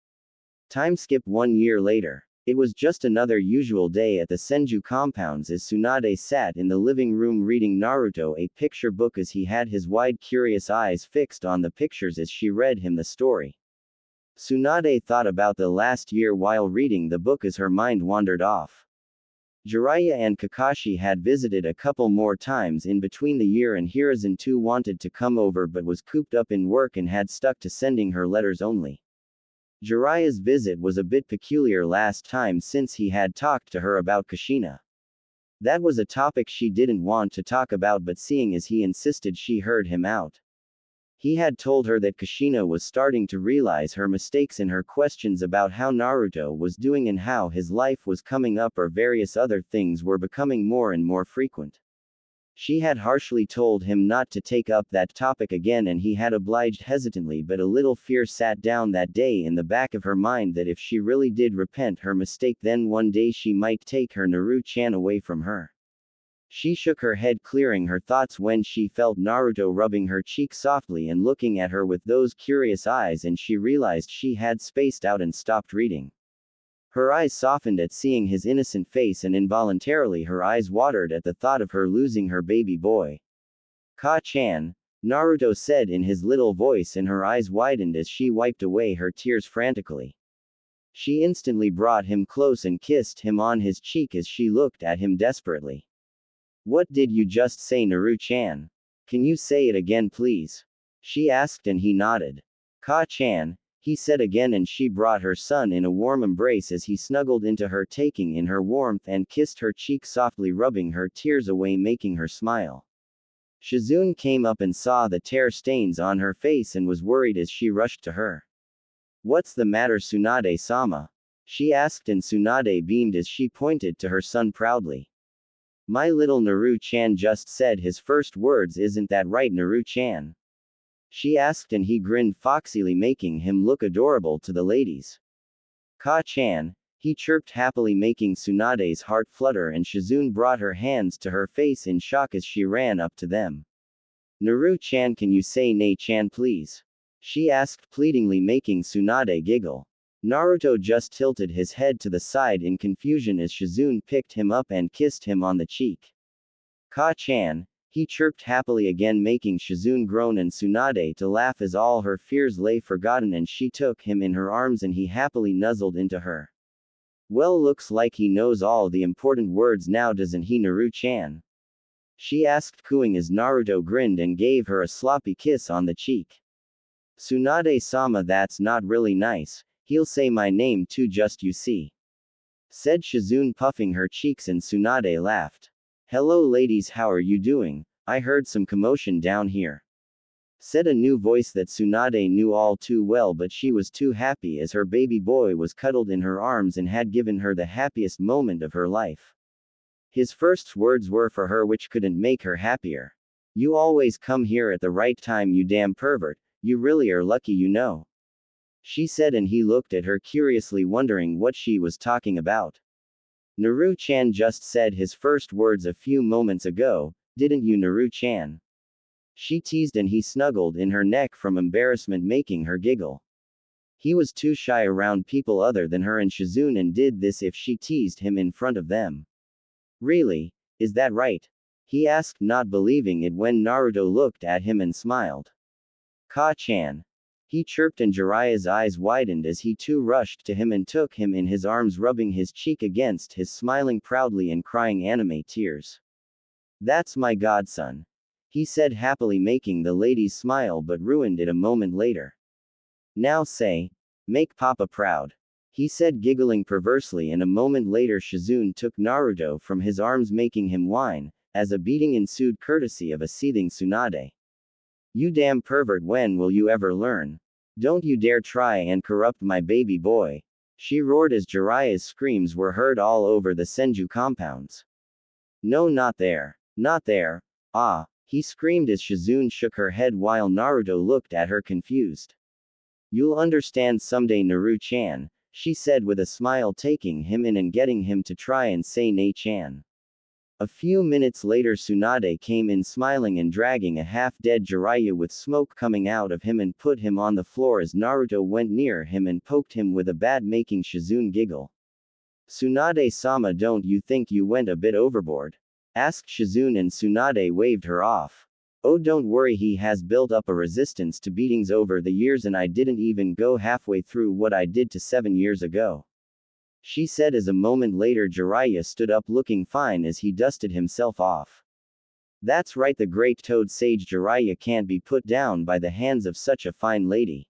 Time skip 1 year later. It was just another usual day at the Senju compounds as Tsunade sat in the living room reading Naruto a picture book as he had his wide curious eyes fixed on the pictures as she read him the story. Tsunade thought about the last year while reading the book as her mind wandered off. Jiraiya and Kakashi had visited a couple more times in between the year and Hiruzen too wanted to come over but was cooped up in work and had stuck to sending her letters only. Jiraiya's visit was a bit peculiar last time since he had talked to her about Kushina. That was a topic she didn't want to talk about, but seeing as he insisted, she heard him out. He had told her that Kushina was starting to realize her mistakes in her questions about how Naruto was doing and how his life was coming up, or various other things were becoming more and more frequent. She had harshly told him not to take up that topic again and he had obliged hesitantly, but a little fear sat down that day in the back of her mind that if she really did repent her mistake then one day she might take her Naru-chan away from her. She shook her head clearing her thoughts when she felt Naruto rubbing her cheek softly and looking at her with those curious eyes and she realized she had spaced out and stopped reading. Her eyes softened at seeing his innocent face and involuntarily her eyes watered at the thought of her losing her baby boy. Ka-chan, Naruto said in his little voice and her eyes widened as she wiped away her tears frantically. She instantly brought him close and kissed him on his cheek as she looked at him desperately. What did you just say, Naru-chan? Can you say it again please? She asked and he nodded. Ka-chan, he said again and she brought her son in a warm embrace as he snuggled into her taking in her warmth and kissed her cheek softly rubbing her tears away making her smile. Shizune came up and saw the tear stains on her face and was worried as she rushed to her. What's the matter Tsunade-sama? She asked and Tsunade beamed as she pointed to her son proudly. My little Naru-chan just said his first words, isn't that right Naru-chan? She asked and he grinned foxily making him look adorable to the ladies. Ka-chan, he chirped happily making Tsunade's heart flutter and Shizune brought her hands to her face in shock as she ran up to them. Naru-chan, can you say Nei-chan please? She asked pleadingly making Tsunade giggle. Naruto just tilted his head to the side in confusion as Shizune picked him up and kissed him on the cheek. Ka-chan, he chirped happily again making Shizune groan and Tsunade to laugh as all her fears lay forgotten and she took him in her arms and he happily nuzzled into her. Well, looks like he knows all the important words now, doesn't he, Naru-chan? She asked, cooing as Naruto grinned and gave her a sloppy kiss on the cheek. Tsunade-sama, that's not really nice. He'll say my name too, just you see, said Shizune, puffing her cheeks, and Tsunade laughed. Hello ladies, how are you doing? I heard some commotion down here, said a new voice that Tsunade knew all too well, but she was too happy as her baby boy was cuddled in her arms and had given her the happiest moment of her life. His first words were for her, which couldn't make her happier. You always come here at the right time, you damn pervert. You really are lucky, you know, she said, and he looked at her curiously, wondering what she was talking about. Naru-chan just said his first words a few moments ago, didn't you, Naru-chan? She teased, and he snuggled in her neck from embarrassment, making her giggle. He was too shy around people other than her and Shizune, and did this if she teased him in front of them. Really? Is that right? He asked, not believing it when Naruto looked at him and smiled. Ka-chan, he chirped, and Jiraiya's eyes widened as he too rushed to him and took him in his arms, rubbing his cheek against his, smiling proudly and crying anime tears. That's my godson, he said happily, making the ladies smile, but ruined it a moment later. Now say, make Papa proud, he said, giggling perversely, and a moment later Shizune took Naruto from his arms, making him whine, as a beating ensued courtesy of a seething Tsunade. You damn pervert, when will you ever learn? Don't you dare try and corrupt my baby boy, she roared as Jiraiya's screams were heard all over the Senju compounds. No, not there. Not there. Ah, he screamed as Shizune shook her head while Naruto looked at her confused. You'll understand someday, Naru-chan, she said with a smile, taking him in and getting him to try and say Nei-chan. A few minutes later Tsunade came in smiling and dragging a half-dead Jiraiya with smoke coming out of him, and put him on the floor as Naruto went near him and poked him with a bat, making Shizune giggle. Tsunade-sama, don't you think you went a bit overboard? Asked Shizune, and Tsunade waved her off. Oh, don't worry, he has built up a resistance to beatings over the years, and I didn't even go halfway through what I did to 7 years ago, she said as a moment later Jiraiya stood up looking fine as he dusted himself off. That's right, the great toad sage Jiraiya can't be put down by the hands of such a fine lady,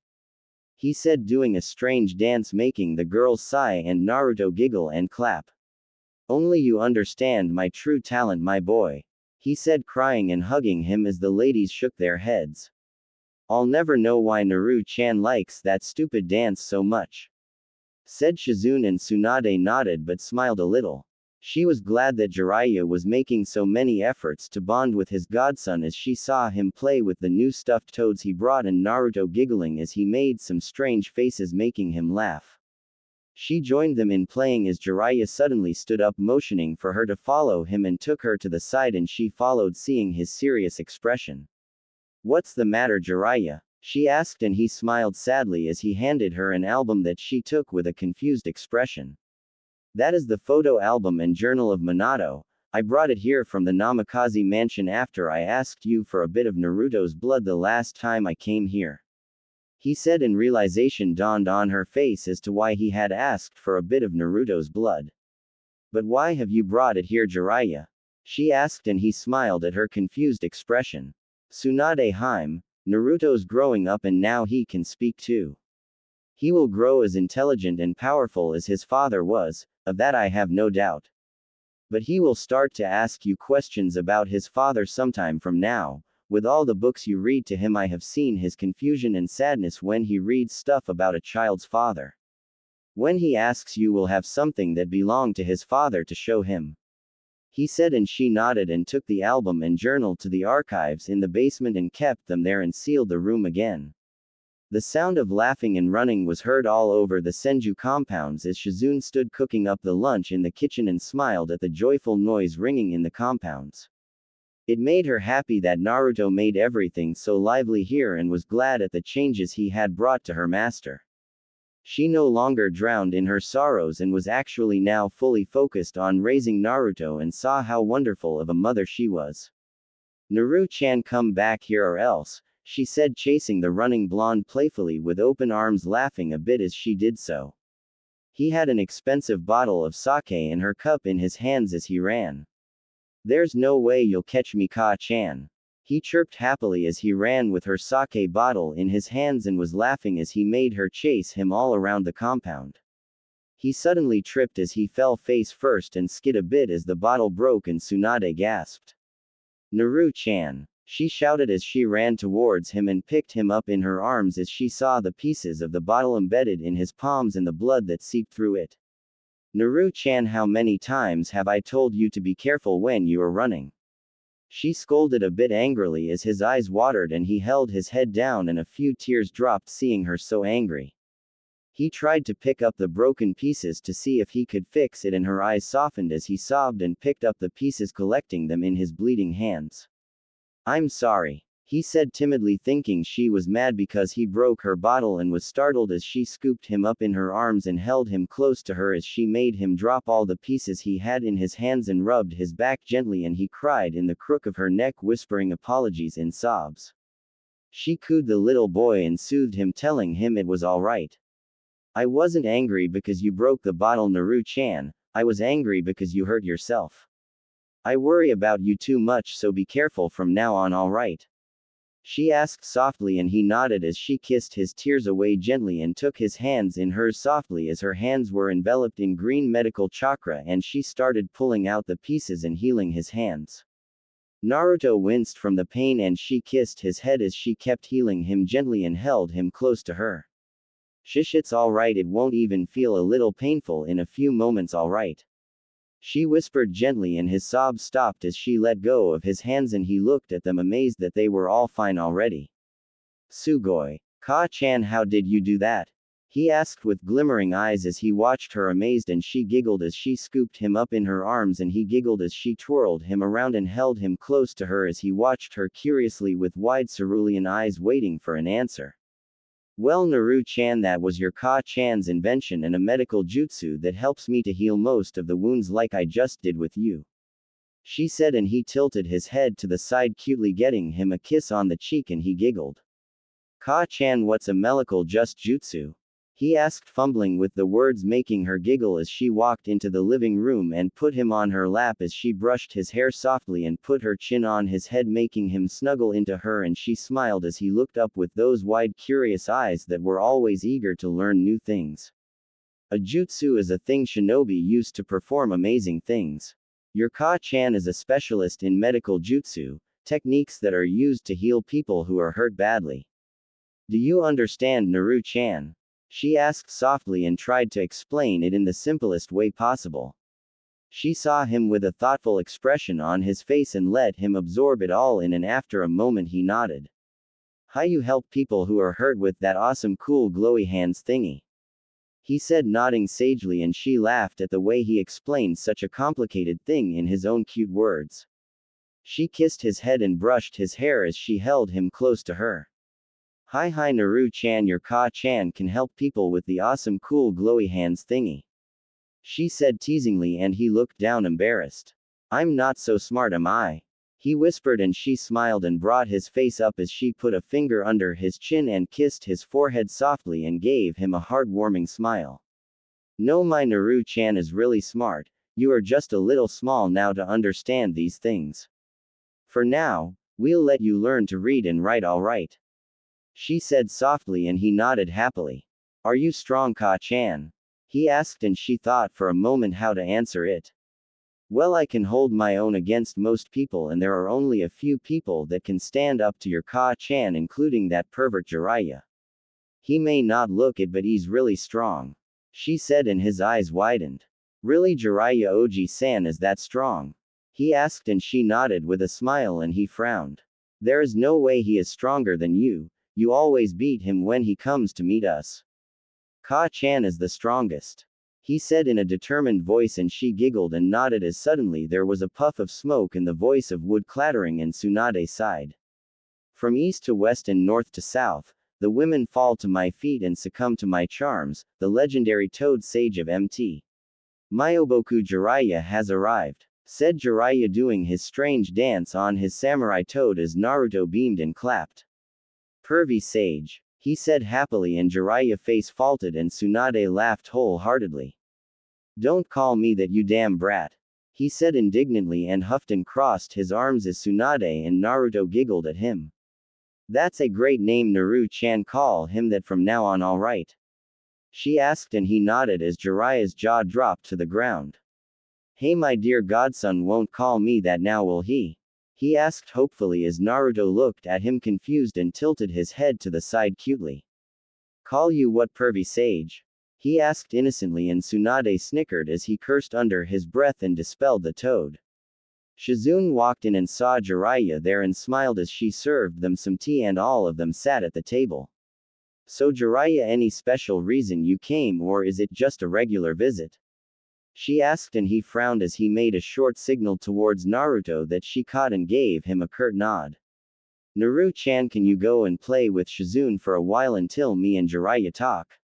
he said, doing a strange dance, making the girls sigh and Naruto giggle and clap. Only you understand my true talent, my boy, he said, crying and hugging him as the ladies shook their heads. I'll never know why Naru-chan likes that stupid dance so much, said Shizune, and Tsunade nodded but smiled a little. She was glad that Jiraiya was making so many efforts to bond with his godson as she saw him play with the new stuffed toads he brought, and Naruto giggling as he made some strange faces, making him laugh. She joined them in playing as Jiraiya suddenly stood up, motioning for her to follow him, and took her to the side, and she followed, seeing his serious expression. What's the matter, Jiraiya? She asked, and he smiled sadly as he handed her an album that she took with a confused expression. That is the photo album and journal of Minato. I brought it here from the Namikaze mansion after I asked you for a bit of Naruto's blood the last time I came here, he said, and realization dawned on her face as to why he had asked for a bit of Naruto's blood. But why have you brought it here, Jiraiya? She asked, and he smiled at her confused expression. Tsunade Hime, Naruto's growing up and now he can speak too. He will grow as intelligent and powerful as his father was, of that I have no doubt. But he will start to ask you questions about his father sometime from now. With all the books you read to him, I have seen his confusion and sadness when he reads stuff about a child's father. When he asks, you will have something that belonged to his father to show him, he said, and she nodded and took the album and journal to the archives in the basement and kept them there and sealed the room again. The sound of laughing and running was heard all over the Senju compounds as Shizune stood cooking up the lunch in the kitchen and smiled at the joyful noise ringing in the compounds. It made her happy that Naruto made everything so lively here and was glad at the changes he had brought to her master. She no longer drowned in her sorrows and was actually now fully focused on raising Naruto, and saw how wonderful of a mother she was. Naru-chan, come back here or else, she said, chasing the running blonde playfully with open arms, laughing a bit as she did so. He had an expensive bottle of sake and her cup in his hands as he ran. There's no way you'll catch me, Ka-chan. He chirped happily as he ran with her sake bottle in his hands and was laughing as he made her chase him all around the compound. He suddenly tripped as he fell face first and skid a bit as the bottle broke and Tsunade gasped. Naru-chan, she shouted as she ran towards him and picked him up in her arms as she saw the pieces of the bottle embedded in his palms and the blood that seeped through it. Naru-chan, how many times have I told you to be careful when you are running? She scolded a bit angrily as his eyes watered and he held his head down and a few tears dropped seeing her so angry. He tried to pick up the broken pieces to see if he could fix it and her eyes softened as he sobbed and picked up the pieces, collecting them in his bleeding hands. I'm sorry, he said timidly, thinking she was mad because he broke her bottle, and was startled as she scooped him up in her arms and held him close to her as she made him drop all the pieces he had in his hands and rubbed his back gently, and he cried in the crook of her neck, whispering apologies in sobs. She cooed the little boy and soothed him, telling him it was all right. I wasn't angry because you broke the bottle, Naru-chan, I was angry because you hurt yourself. I worry about you too much, so be careful from now on, all right? She asked softly, and he nodded as she kissed his tears away gently and took his hands in hers softly as her hands were enveloped in green medical chakra and she started pulling out the pieces and healing his hands. Naruto winced from the pain and she kissed his head as she kept healing him gently and held him close to her. Shish, it's alright, it won't even feel a little painful in a few moments, alright? She whispered gently, and his sobs stopped as she let go of his hands and he looked at them amazed that they were all fine already. Sugoi. Ka-chan, how did you do that? He asked with glimmering eyes as he watched her amazed, and she giggled as she scooped him up in her arms and he giggled as she twirled him around and held him close to her as he watched her curiously with wide cerulean eyes waiting for an answer. Well, Naru-chan, that was your Ka-chan's invention and a medical jutsu that helps me to heal most of the wounds like I just did with you. She said, and he tilted his head to the side, cutely getting him a kiss on the cheek, and he giggled. Ka-chan, what's a medical just jutsu? He asked, fumbling with the words, making her giggle as she walked into the living room and put him on her lap as she brushed his hair softly and put her chin on his head, making him snuggle into her, and she smiled as he looked up with those wide, curious eyes that were always eager to learn new things. A jutsu is a thing shinobi use to perform amazing things. Your Ka-chan is a specialist in medical jutsu, techniques that are used to heal people who are hurt badly. Do you understand, Naru-chan? She asked softly and tried to explain it in the simplest way possible. She saw him with a thoughtful expression on his face and let him absorb it all in, and after a moment he nodded. How you help people who are hurt with that awesome cool glowy hands thingy? He said, nodding sagely, and she laughed at the way he explained such a complicated thing in his own cute words. She kissed his head and brushed his hair as she held him close to her. Hi Naru-chan, your Ka-chan can help people with the awesome cool glowy hands thingy. She said teasingly, and he looked down embarrassed. I'm not so smart, am I? He whispered, and she smiled and brought his face up as she put a finger under his chin and kissed his forehead softly and gave him a heartwarming smile. No, my Naru-chan is really smart, you are just a little small now to understand these things. For now, we'll let you learn to read and write, alright? She said softly, and he nodded happily. Are you strong, Ka-chan? He asked, and she thought for a moment how to answer it. Well, I can hold my own against most people, and there are only a few people that can stand up to your Ka-chan, including that pervert Jiraiya. He may not look it, but he's really strong. She said, and his eyes widened. Really, Jiraiya Oji-san is that strong? He asked, and she nodded with a smile, and he frowned. There is no way he is stronger than you. You always beat him when he comes to meet us. Ka-chan is the strongest. He said in a determined voice, and she giggled and nodded as suddenly there was a puff of smoke and the voice of wood clattering, and Tsunade sighed. From east to west and north to south, the women fall to my feet and succumb to my charms, the legendary toad sage of MT. Myoboku Jiraiya has arrived, said Jiraiya, doing his strange dance on his samurai toad as Naruto beamed and clapped. Pervy sage. he said happily, and Jiraiya's face faltered and Tsunade laughed wholeheartedly. Don't call me that, you damn brat, he said indignantly and huffed and crossed his arms as Tsunade and Naruto giggled at him. That's a great name, Naru-chan, call him that from now on, alright? She asked, and he nodded as Jiraiya's jaw dropped to the ground. Hey, my dear godson won't call me that now, will he? He asked hopefully as Naruto looked at him confused and tilted his head to the side cutely. Call you what, pervy sage? He asked innocently, and Tsunade snickered as he cursed under his breath and dispelled the toad. Shizune walked in and saw Jiraiya there and smiled as she served them some tea, and all of them sat at the table. So Jiraiya, any special reason you came, or is it just a regular visit? She asked, and he frowned as he made a short signal towards Naruto that she caught and gave him a curt nod. Naru-chan, can you go and play with Shizune for a while until me and Jiraiya talk?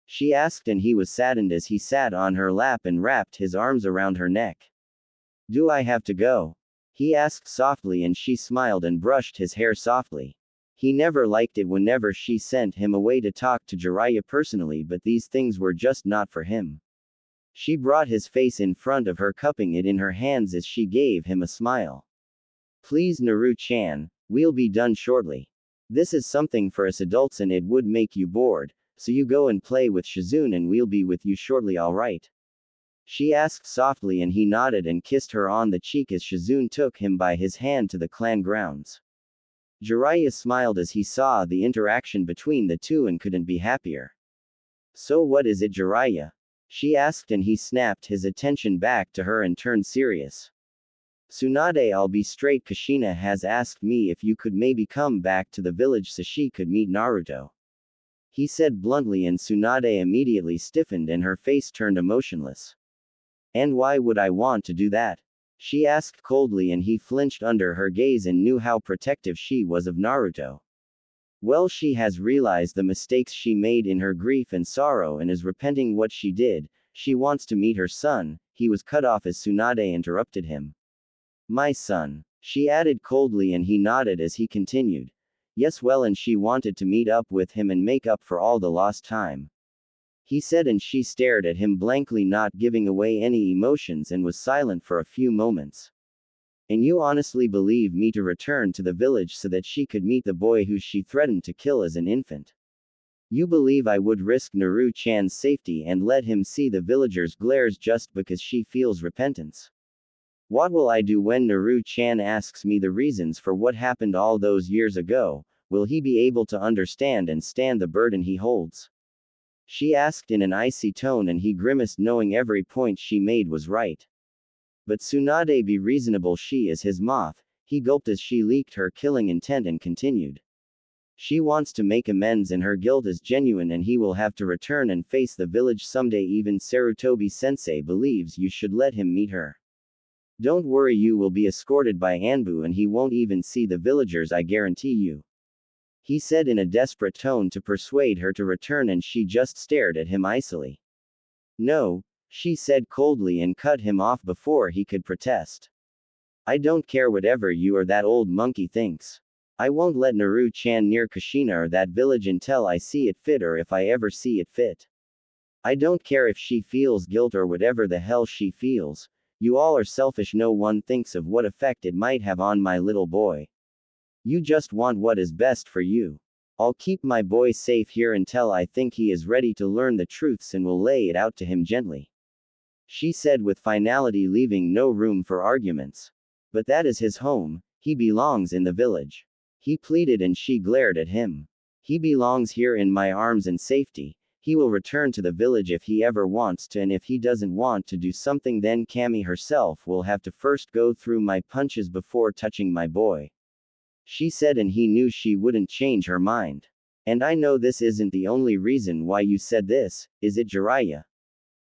She asked, and he was saddened as he sat on her lap and wrapped his arms around her neck. Do I have to go? He asked softly, and she smiled and brushed his hair softly. He never liked it whenever she sent him away to talk to Jiraiya personally, but these things were just not for him. She brought his face in front of her, cupping it in her hands as she gave him a smile. Please, Naru-chan, we'll be done shortly. This is something for us adults and it would make you bored, so you go and play with Shizune and we'll be with you shortly, alright? She asked softly, and he nodded and kissed her on the cheek as Shizune took him by his hand to the clan grounds. Jiraiya smiled as he saw the interaction between the two and couldn't be happier. So what is it, Jiraiya? She asked, and he snapped his attention back to her and turned serious. Tsunade, I'll be straight. Kushina has asked me if you could maybe come back to the village so she could meet Naruto. He said bluntly, and Tsunade immediately stiffened and her face turned emotionless. And why would I want to do that? She asked coldly, and he flinched under her gaze and knew how protective she was of Naruto. Well, she has realized the mistakes she made in her grief and sorrow and is repenting what she did. She wants to meet her son. He was cut off as Tsunade interrupted him. My son, she added coldly, and he nodded as he continued. Yes, well, and she wanted to meet up with him and make up for all the lost time. He said, and she stared at him blankly, not giving away any emotions, and was silent for a few moments. And you honestly believe me to return to the village so that she could meet the boy who she threatened to kill as an infant? You believe I would risk Naru-chan's safety and let him see the villagers' glares just because she feels repentance? What will I do when Naru-chan asks me the reasons for what happened all those years ago? Will he be able to understand and stand the burden he holds? She asked in an icy tone, and he grimaced, knowing every point she made was right. But Tsunade, be reasonable, she is his moth. He gulped as she leaked her killing intent and continued. She wants to make amends and her guilt is genuine, and he will have to return and face the village someday. Even Sarutobi-sensei believes you should let him meet her. Don't worry, you will be escorted by Anbu and he won't even see the villagers, I guarantee you. He said in a desperate tone to persuade her to return, and she just stared at him icily. No, she said coldly, and cut him off before he could protest. I don't care whatever you or that old monkey thinks. I won't let Naru-chan near Kushina or that village until I see it fit, or if I ever see it fit. I don't care if she feels guilt or whatever the hell she feels. You all are selfish. No one thinks of what effect it might have on my little boy. You just want what is best for you. I'll keep my boy safe here until I think he is ready to learn the truths, and will lay it out to him gently. She said with finality, leaving no room for arguments. But that is his home. He belongs in the village. He pleaded, and she glared at him. He belongs here in my arms and safety. He will return to the village if he ever wants to, and if he doesn't want to do something, then Kami herself will have to first go through my punches before touching my boy. She said, and he knew she wouldn't change her mind. And I know this isn't the only reason why you said this, is it, Jiraiya?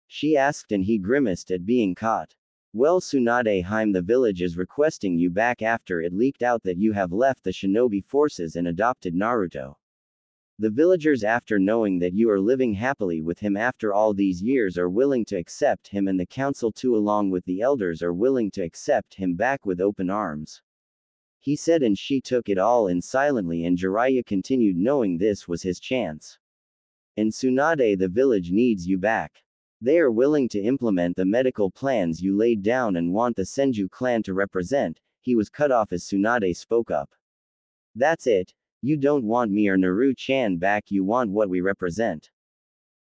She asked, and he grimaced at being caught. Well, Tsunade Heim, the village is requesting you back after it leaked out that you have left the shinobi forces and adopted Naruto. The villagers, after knowing that you are living happily with him after all these years, are willing to accept him, and the council too, along with the elders, are willing to accept him back with open arms. he said, and she took it all in silently, and Jiraiya continued, knowing this was his chance. In Tsunade, the village needs you back. They are willing to implement the medical plans you laid down and want the Senju clan to represent. He was cut off as Tsunade spoke up. That's it. You don't want me or Naru-chan back, you want what we represent.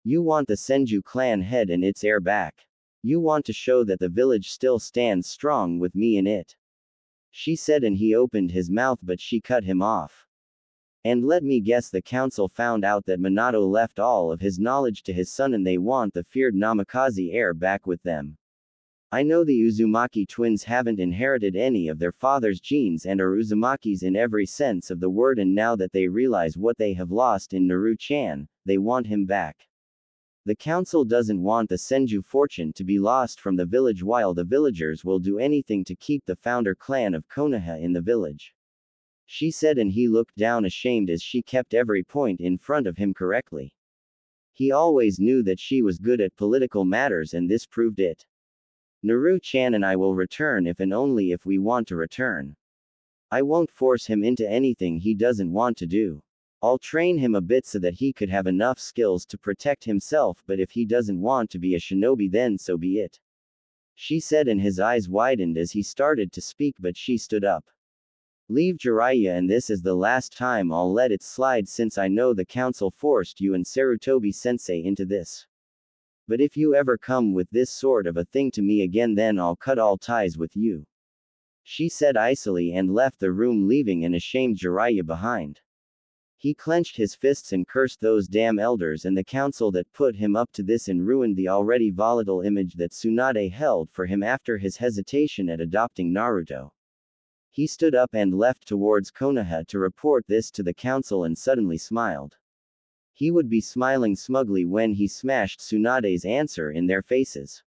You want the Senju clan head and its heir back. You want to show that the village still stands strong with me in it. She said, and he opened his mouth, but she cut him off. And let me guess, the council found out that Minato left all of his knowledge to his son and they want the feared Namikaze heir back with them. I know the Uzumaki twins haven't inherited any of their father's genes and are Uzumakis in every sense of the word, and now that they realize what they have lost in Naru-chan, they want him back. The council doesn't want the Senju fortune to be lost from the village, while the villagers will do anything to keep the founder clan of Konoha in the village. She said, and he looked down ashamed as she kept every point in front of him correctly. He always knew that she was good at political matters, and this proved it. Naru-chan and I will return if and only if we want to return. I won't force him into anything he doesn't want to do. I'll train him a bit so that he could have enough skills to protect himself, but if he doesn't want to be a shinobi, then so be it. She said, and his eyes widened as he started to speak, but she stood up. Leave Jiraiya, and this is the last time I'll let it slide, since I know the council forced you and Sarutobi-sensei into this. But if you ever come with this sort of a thing to me again, then I'll cut all ties with you. She said icily and left the room, leaving an ashamed Jiraiya behind. He clenched his fists and cursed those damn elders and the council that put him up to this and ruined the already volatile image that Tsunade held for him after his hesitation at adopting Naruto. He stood up and left towards Konoha to report this to the council and suddenly smiled. He would be smiling smugly when he smashed Tsunade's answer in their faces.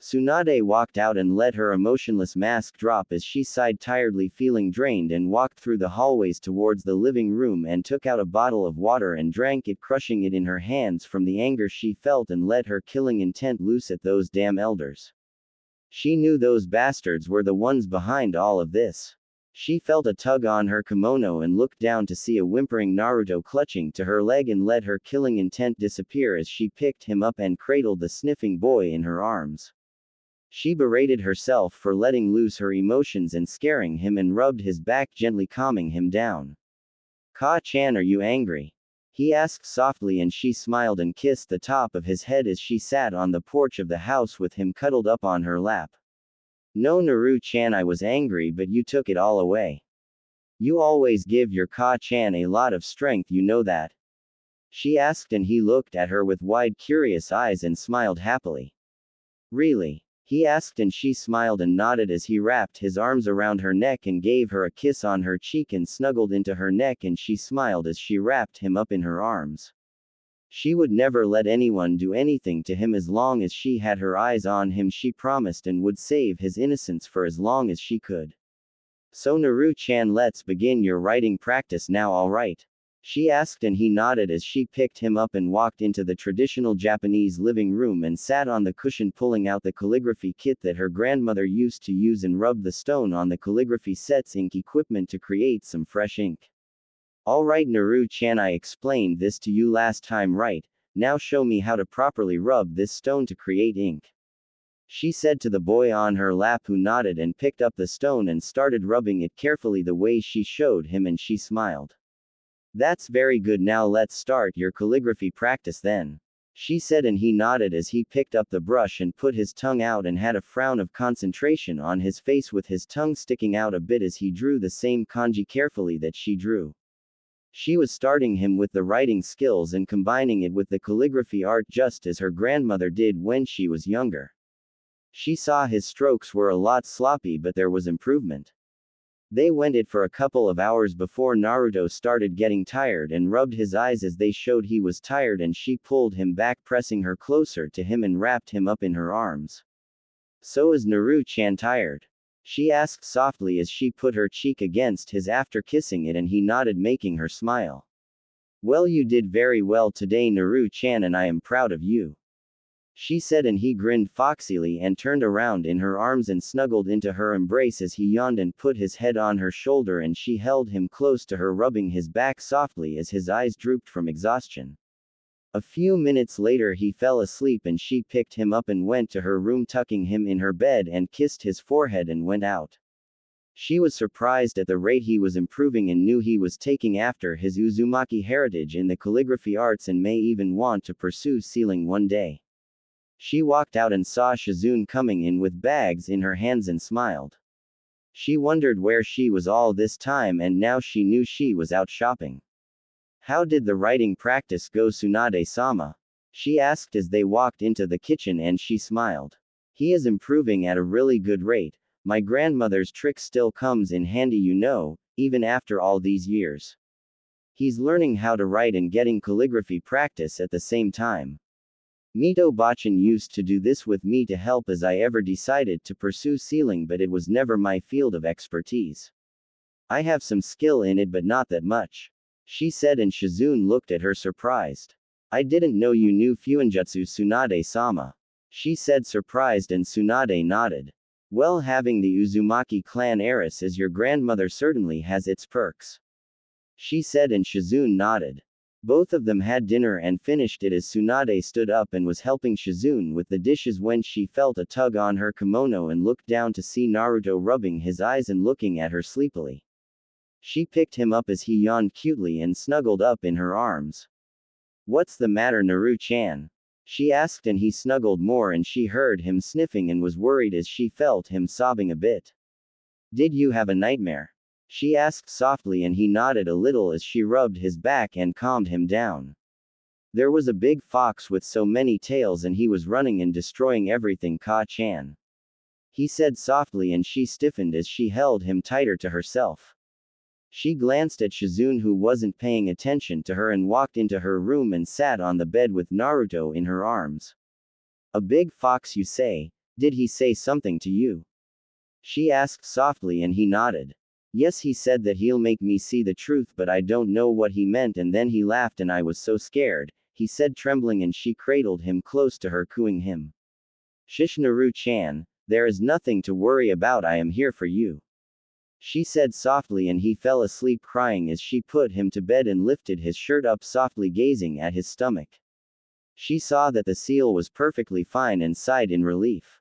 Tsunade walked out and let her emotionless mask drop as she sighed tiredly, feeling drained, and walked through the hallways towards the living room and took out a bottle of water and drank it, crushing it in her hands from the anger she felt and let her killing intent loose at those damn elders. She knew those bastards were the ones behind all of this. She felt a tug on her kimono and looked down to see a whimpering Naruto clutching to her leg and let her killing intent disappear as she picked him up and cradled the sniffing boy in her arms. She berated herself for letting loose her emotions and scaring him and rubbed his back gently, calming him down. "Ka-chan, are you angry?" he asked softly, and she smiled and kissed the top of his head as she sat on the porch of the house with him cuddled up on her lap. "No, Naru-chan, I was angry, but you took it all away. You always give your Ka-chan a lot of strength, you know that?" she asked, and he looked at her with wide, curious eyes and smiled happily. "Really?" he asked, and she smiled and nodded as he wrapped his arms around her neck and gave her a kiss on her cheek and snuggled into her neck, and she smiled as she wrapped him up in her arms. She would never let anyone do anything to him as long as she had her eyes on him, she promised, and would save his innocence for as long as she could. "So Naru-chan, let's begin your writing practice now, all right?" she asked, and he nodded as she picked him up and walked into the traditional Japanese living room and sat on the cushion, pulling out the calligraphy kit that her grandmother used to use and rubbed the stone on the calligraphy set's ink equipment to create some fresh ink. "All right, Naru-chan, I explained this to you last time, right? Now show me how to properly rub this stone to create ink," she said to the boy on her lap, who nodded and picked up the stone and started rubbing it carefully the way she showed him, and she smiled. "That's very good, now let's start your calligraphy practice then," she said, and he nodded as he picked up the brush and put his tongue out and had a frown of concentration on his face with his tongue sticking out a bit as he drew the same kanji carefully that she drew. She was starting him with the writing skills and combining it with the calligraphy art just as her grandmother did when she was younger. She saw his strokes were a lot sloppy, but there was improvement. They went it for a couple of hours before Naruto started getting tired and rubbed his eyes as they showed he was tired, and she pulled him back, pressing her closer to him and wrapped him up in her arms. "So is Naru-chan tired?" she asked softly as she put her cheek against his after kissing it, and he nodded, making her smile. "Well, you did very well today, Naru-chan, and I am proud of you." she said, and he grinned foxily and turned around in her arms and snuggled into her embrace as he yawned and put his head on her shoulder, and she held him close to her, rubbing his back softly as his eyes drooped from exhaustion. A few minutes later he fell asleep and she picked him up and went to her room, tucking him in her bed and kissed his forehead and went out. She was surprised at the rate he was improving and knew he was taking after his Uzumaki heritage in the calligraphy arts and may even want to pursue sealing one day. She walked out and saw Shizune coming in with bags in her hands and smiled. She wondered where she was all this time, and now she knew she was out shopping. "How did the writing practice go, Tsunade-sama?" she asked as they walked into the kitchen, and she smiled. "He is improving at a really good rate. My grandmother's trick still comes in handy, you know, even after all these years. He's learning how to write and getting calligraphy practice at the same time. Mito Bachan used to do this with me to help as I ever decided to pursue sealing, but it was never my field of expertise. I have some skill in it, but not that much," she said, and Shizune looked at her surprised. "I didn't know you knew Fuinjutsu, Tsunade-sama," she said, surprised, and Tsunade nodded. "Well, having the Uzumaki clan heiress as your grandmother certainly has its perks," she said, and Shizune nodded. Both of them had dinner and finished it as Tsunade stood up and was helping Shizune with the dishes when she felt a tug on her kimono and looked down to see Naruto rubbing his eyes and looking at her sleepily. She picked him up as he yawned cutely and snuggled up in her arms. "What's the matter, Naru-chan?" she asked, and he snuggled more, and she heard him sniffing and was worried as she felt him sobbing a bit. "Did you have a nightmare?" she asked softly, and he nodded a little as she rubbed his back and calmed him down. "There was a big fox with so many tails and he was running and destroying everything, Ka-chan," he said softly, and she stiffened as she held him tighter to herself. She glanced at Shizune, who wasn't paying attention to her, and walked into her room and sat on the bed with Naruto in her arms. "A big fox, you say? Did he say something to you?" she asked softly, and he nodded. "Yes, he said that he'll make me see the truth, but I don't know what he meant, and then he laughed and I was so scared," he said, trembling, and she cradled him close to her, cooing him. "Shish, Naru-chan, there is nothing to worry about, I am here for you," she said softly, and he fell asleep crying as she put him to bed and lifted his shirt up softly, gazing at his stomach. She saw that the seal was perfectly fine and sighed in relief.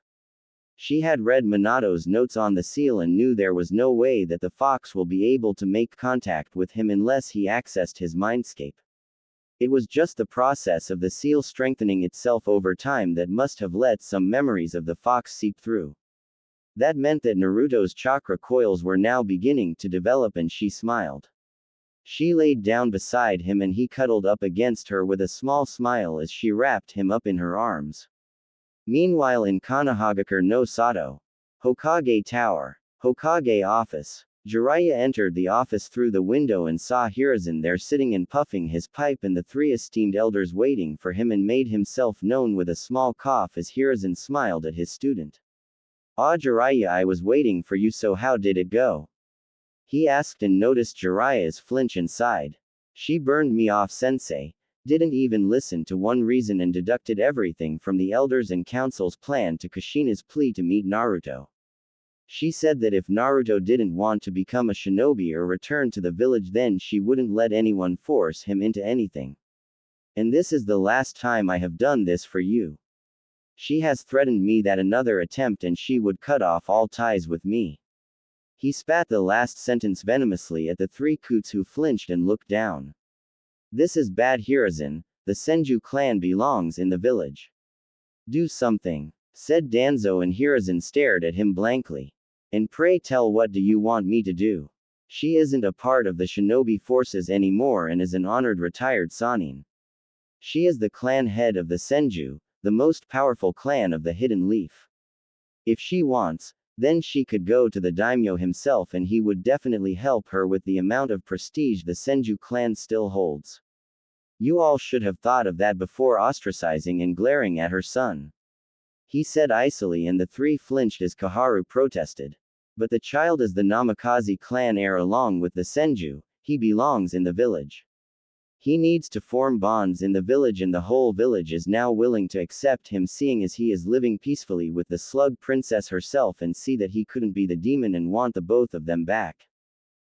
She had read Minato's notes on the seal and knew there was no way that the fox will be able to make contact with him unless he accessed his mindscape. It was just the process of the seal strengthening itself over time that must have let some memories of the fox seep through. That meant that Naruto's chakra coils were now beginning to develop, and she smiled. She laid down beside him and he cuddled up against her with a small smile as she wrapped him up in her arms. Meanwhile, in Konohagakure no Sato, Hokage Tower, Hokage office, Jiraiya entered the office through the window and saw Hiruzen there sitting and puffing his pipe, and the three esteemed elders waiting for him, and made himself known with a small cough as Hiruzen smiled at his student. "Ah, Jiraiya, I was waiting for you, so how did it go?" he asked, and noticed Jiraiya's flinch and sighed. "She burned me off, sensei. Didn't even listen to one reason and deducted everything from the elders and council's plan to Kushina's plea to meet Naruto. She said that if Naruto didn't want to become a shinobi or return to the village, then she wouldn't let anyone force him into anything. And this is the last time I have done this for you. She has threatened me that another attempt and she would cut off all ties with me." He spat the last sentence venomously at the three Coots, who flinched and looked down. "This is bad, Hiruzen. The Senju clan belongs in the village. Do something," said Danzo, and Hiruzen stared at him blankly. "And pray tell, what do you want me to do? She isn't a part of the shinobi forces anymore and is an honored retired Sannin. She is the clan head of the Senju, the most powerful clan of the Hidden Leaf. If she wants, then she could go to the daimyo himself and he would definitely help her with the amount of prestige the Senju clan still holds. You all should have thought of that before ostracizing and glaring at her son," he said icily, and the three flinched as Kaharu protested. "But the child is the Namikaze clan heir along with the Senju, he belongs in the village." He needs to form bonds in the village, and the whole village is now willing to accept him, seeing as he is living peacefully with the slug princess herself, and see that he couldn't be the demon and want the both of them back.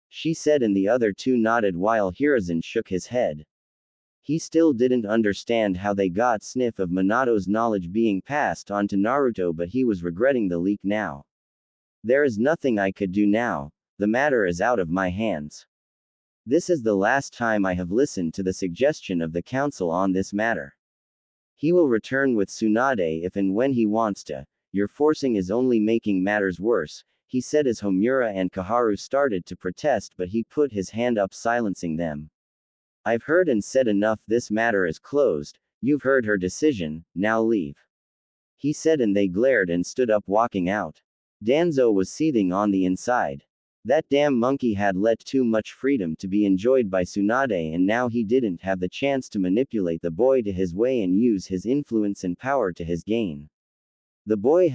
She said, and the other two nodded while Hiruzen shook his head. He still didn't understand how they got sniff of Minato's knowledge being passed on to Naruto, but he was regretting the leak now. There is nothing I could do now, the matter is out of my hands. This is the last time I have listened to the suggestion of the council on this matter. He will return with Tsunade if and when he wants to. Your forcing is only making matters worse, he said as Homura and Kaharu started to protest, but he put his hand up, silencing them. I've heard and said enough, this matter is closed, you've heard her decision, now leave. He said, and they glared and stood up, walking out. Danzo was seething on the inside. That damn monkey had let too much freedom to be enjoyed by Tsunade, and now he didn't have the chance to manipulate the boy to his way and use his influence and power to his gain. The boy